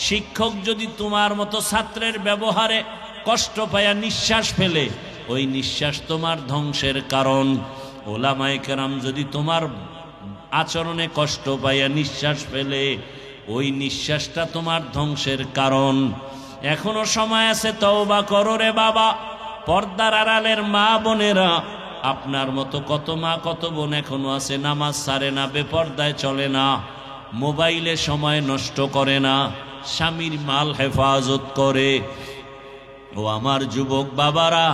শিক্ষক যদি তোমার মতো ছাত্রের ব্যবহারে কষ্ট পায়া নিঃশ্বাস ফেলে, ওই নিঃশ্বাস তোমার ধ্বংসের কারণ। ওলামায়ে কেরাম যদি তোমার আচরণে কষ্ট পাইয়া নিঃশ্বাস ফেলে, ওই নিঃশ্বাসটা তোমার ধ্বংসের কারণ। এখনো সময় আছে, তওবা করো রে বাবা। পর্দার আড়ালের মা বোনেরা, আপনার মতো কত মা কত বোন এখনো আছে নামাজ ছাড়ে না, বেপর্দায় চলে না, মোবাইলে সময় নষ্ট করে না, স্বামীর মাল হেফাজত করে। ও আমার যুবক বাবারা,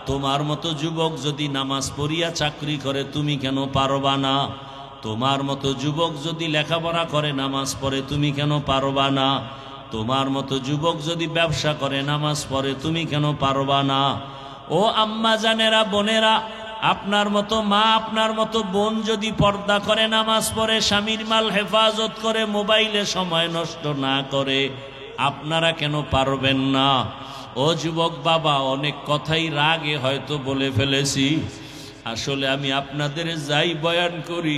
তোমার মতো যুবক যদি নামাজ পড়িয়া চাকরি করে, তুমি কেন পারবা না? তোমার মতো যুবক যদি লেখাপড়া করে নামাজ পড়ে, তুমি কেন পারবা না? তোমার মতো যুবক যদি ব্যবসা করে নামাজ পড়ে, তুমি কেন পারবা না? ও আম্মা জানেরা, বোনেরা, আপনার মতো মা, আপনার মতো বোন যদি পর্দা করে নামাজ পড়ে, স্বামীর মাল হেফাজত করে, মোবাইলে সময় নষ্ট না করে, আপনারা কেন পারবেন না? ও যুবক বাবা, অনেক কথাই রাগে হয়তো বলে ফেলেছি। আসলে আমি আপনাদের যাই বয়ান করি,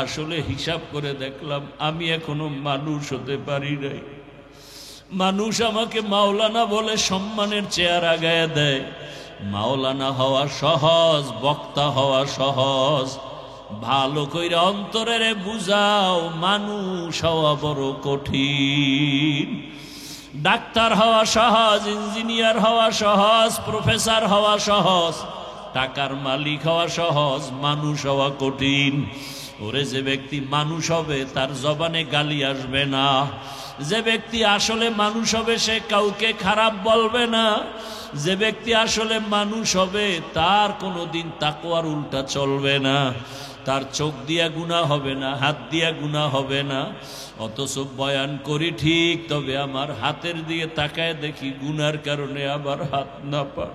আসলে হিসাব করে দেখলাম আমি এখনো মানুষ হতে পারি নাই। মানুষ আমাকে মাওলানা বলে সম্মানের চেয়ার আগায় দেয়। মাওলানা হওয়া সহজ, বক্তা হওয়া সহজ। ভালো কইরা অন্তরের বুঝাও, মানুষ হওয়া বড় কঠিন। ডাক্তার হওয়া সহজ, ইঞ্জিনিয়ার হওয়া সহজ, প্রফেসর হওয়া সহজ, টাকার মালিক হওয়া সহজ, মানুষ হওয়া কঠিন। ওরে যে ব্যক্তি মানুষ হবে তার জবানে গালি আসবে না। যে ব্যক্তি আসলে মানুষ হবে সে কাউকে খারাপ বলবে না। যে ব্যক্তি আসলে মানুষ হবে তার কোনোদিন তাকওয়ার উল্টা চলবে না। তার চোখ দিয়া গুনাহ হবে না, হাত দিয়া গুনাহ হবে না। অথচ বয়ান করি ঠিক, তবে আমার হাতের দিকে তাকায় দেখি গুনার কারণে আমার হাত না পাক,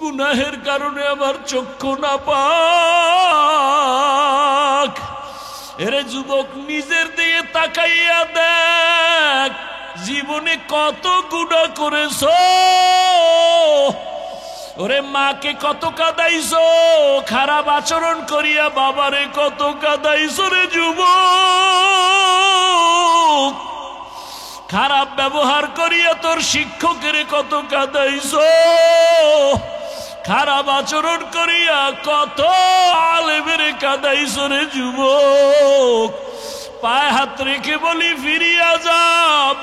গুনাহের কারণে আমার চক্ষু না পাক। এরে যুবক, নিজের দিকে তাকাইয়া দেখ, জীবনে কত গুনাহ করেছো। ওরে মাকে কত কাঁদাইছো, খারাপ আচরণ করিয়া বাবারে কত কাঁদাইছো রে যুবক। খারাপ ব্যবহার করিয়া তোর শিক্ষকের কত কাঁদাইছো। খারাপ আচরণ করিয়া কত আলেমের কাঁদাইছো রে যুবক। পায়ে হাত রেখে বলি ফিরিয়া যা,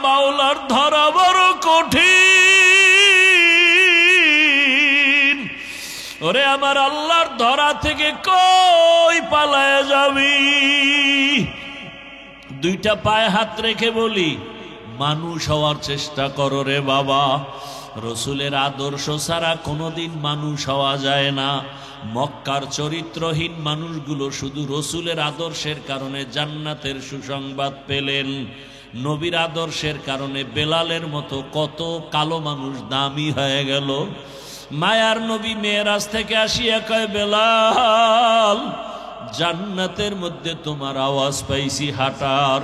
মাওলার ধরা বড় কঠিন। ওরে আমার আল্লাহর ধরা থেকে কই পালায় যাবি? দুইটা পায়ে হাত রেখে বলি, মানুষ হওয়ার চেষ্টা করো রে বাবা। রসুলের আদর্শ ছাড়া কোনোদিন মানুষ হওয়া যায় না। মক্কার চরিত্রহীন মানুষগুলো শুধু রসুলের আদর্শের কারণে জান্নাতের সুসংবাদ পেলেন। নবীর আদর্শের কারণে বেলালের মতো কত কালো মানুষ দামি হয়ে গেল। মায়ার নবী মেরাজ থেকে আসিয়া কয়, বেলাল, জান্নাতের মধ্যে তোমার আওয়াজ পাইছি হাঁটার,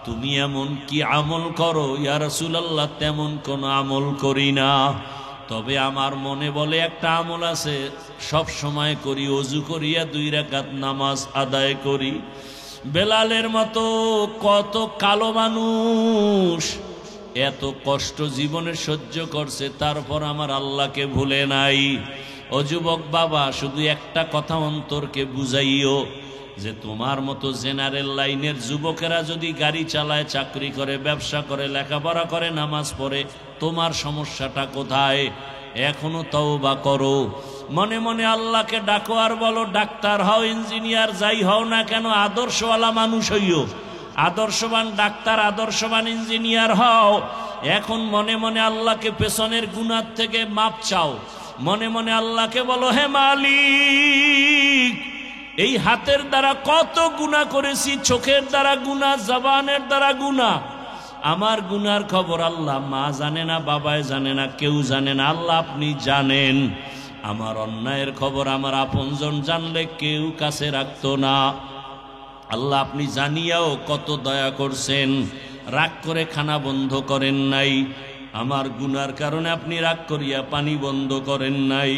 তুমি এমন কি আমল করো? ইয়া রাসূলুল্লাহ, তেমন কোন আমল করি না, তবে আমার মনে বলে একটা আমল আছে, সব সময় করি, ওযু করিয়া 2 রাকাত নামাজ আদায় করি। বেলালের মতো কত কালো মানুষ এত কষ্ট জীবনে সহ্য করছে, তারপর আমার আল্লাহকে ভুলে নাই। ও যুবক বাবা, শুধু একটা কথা অন্তরকে বুঝাইও যে তোমার মতো জেনারেল লাইনের যুবকেরা যদি গাড়ি চালায়, চাকরি করে, ব্যবসা করে, লেখাপড়া করে, নামাজ পড়ে, তোমার সমস্যাটা কোথায়? এখনো তওবা করো, মনে মনে আল্লাহকে ডাকো আর বলো, ডাক্তার হও, ইঞ্জিনিয়ার যাই হও না কেন, আদর্শওয়ালা মানুষ হইও। আদর্শবান ডাক্তার, আদর্শবান ইঞ্জিনিয়ার হও। এখন মনে মনে আল্লাহকে পেছনের গুনাহ থেকে মাপ চাও। মনে মনে আল্লাহকে বলো, হে মালিক, এই হাতের দ্বারা কত গুনাহ করেছি, চোখের দ্বারা গুনাহ, জবানের দ্বারা গুনাহ। আমার গুনার খবর আল্লাহ মা জানে না, বাবায় জানে না, কেউ জানে না, আল্লাহ আপনি জানেন। আমার অন্যায়ের খবর আমার আপনজন জানলে কেউ কাছে রাখতো না। আল্লাহ আপনি জানিয়াও কত দয়া করছেন, রাগ করে খানা বন্ধ করেন নাই। আমার গুনার কারণে আপনি রাগ করিয়া পানি বন্ধ করেন নাই,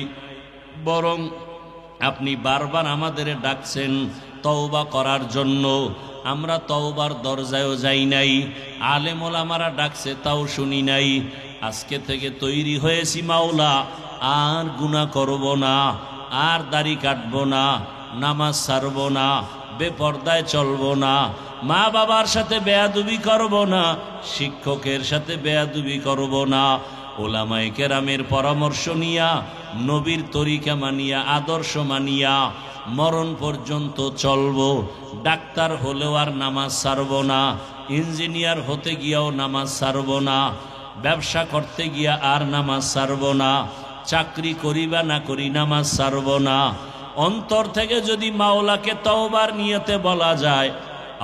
বরং আপনি বারবার আমাদের ডাকছেন তওবা করার জন্য। আমরা তওবার দরজায়ও যাই নাই, আলেম ওলামারা ডাকছে তাও শুনি নাই। আজকে থেকে তৈরি হয়েছি মাওলা, আর গুনাহ করব না, আর দাড়ি কাটব না, নামাজ ছাড়ব না, বেপর্দায় চলব না, মা বাবার সাথে বেয়াদবি করব না, শিক্ষকের সাথে বেয়াদবি করব না, ওলামায়ে কেরামের পরামর্শ নিয়া, নবীর তরিকা মানিয়া, আদর্শ মানিয়া মরণ পর্যন্ত চলব। ডাক্তার হলেও আর নামাজ ছাড়ব না, ইঞ্জিনিয়ার হতে গিয়াও নামাজ ছাড়ব না, ব্যবসা করতে গিয়া আর নামাজ ছাড়ব না, চাকরি করি বা না করি নামাজ ছাড়ব না। অন্তর থেকে যদি মাওলাকে তওবার নিয়তে বলা যায়,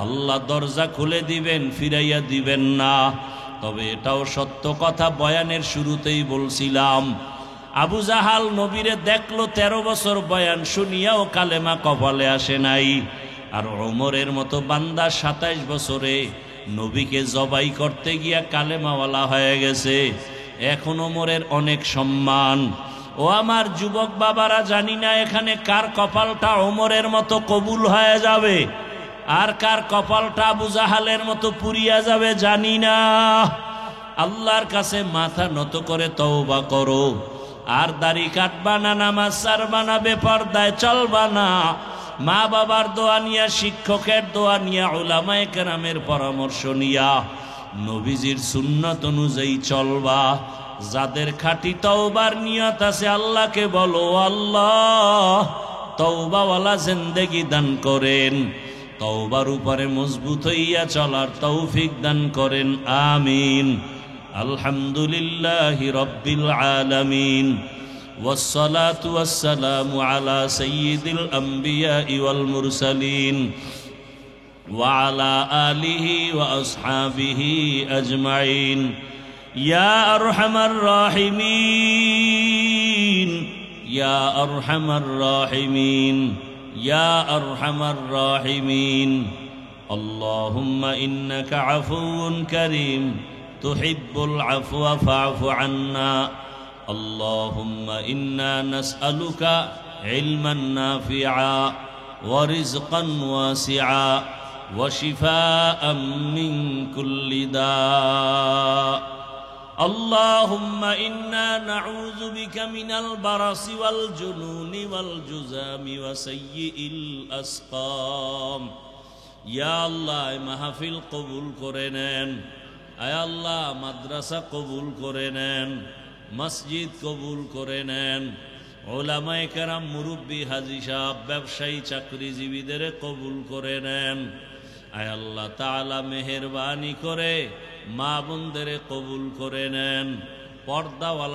আল্লাহ দরজা খুলে দিবেন, ফিরাইয়া দিবেন না। তবে এটাও সত্য কথা, বয়ানের শুরুতেই বলছিলাম, আবু জাহাল নবীরে দেখলো 13 বছর বয়ান শুনিয়াও কালেমা কপালে আসে নাই। আর ওমরের মতো বান্দা 27 বছরে নবীকে জবাই করতে গিয়া কালেমাওয়ালা হয়ে গেছে। এখন ওমরের অনেক সম্মান। ও আমার যুবক বাবারা, জানি না এখানে কার কপালটা ওমরের মতো কবুল হয়ে যাবে, আর কার কপালটা আবু জাহালের মতো পুড়িয়া যাবে জানি না। আল্লাহর কাছে মাথা নত করে তওবা করো, আর দাড়ি কাটবা না, নামাজ ছাড়বা না, বেপরদায় চলবা না, মা বাবার দোয়া নিয়া, শিক্ষকের দোয়া নিয়া, উলামায়ে কেরামের পরামর্শ নিয়া নবীজির সুন্নাত অনুযায়ী চলবা। যাদের খাঁটি তওবার নিয়ত আছে, আল্লাহকে বলো, আল্লাহ তওবাওয়ালা জিন্দেগি দান করেন, তওবার উপরে মজবুত হইয়া চলার তৌফিক দান করেন, আমিন। আলহামদুলিল্লাহি রাব্বিল আলামিন, والصلاة والسلام على سيد الأنبياء والمرسلين وعلى آله وأصحابه أجمعين يا أرحم الراحمين يا أرحم الراحمين يا أرحم الراحمين اللهم إنك عفو كريم تحب العفو فاعف عنا اللهم إنا نسألك علما نافعا ورزقا واسعا وشفاء من كل داء اللهم إنا نعوذ بك من البرص والجنون والجذام وسيء الأسقام يا الله محفل قبول করেন আয় আল্লাহ মাদ্রাসা কবুল করে নেন মসজিদ কবুল করে নেন উলামায়ে কেরাম মুরব্বী হাজী সাহেব ব্যবসায়ী চাকরিজীবীদের কবুল করে নেন আয় আল্লাহ তাআলা মেহেরবানি করে মা বোনদের কবুল করে নেন পর্দাওয়ালা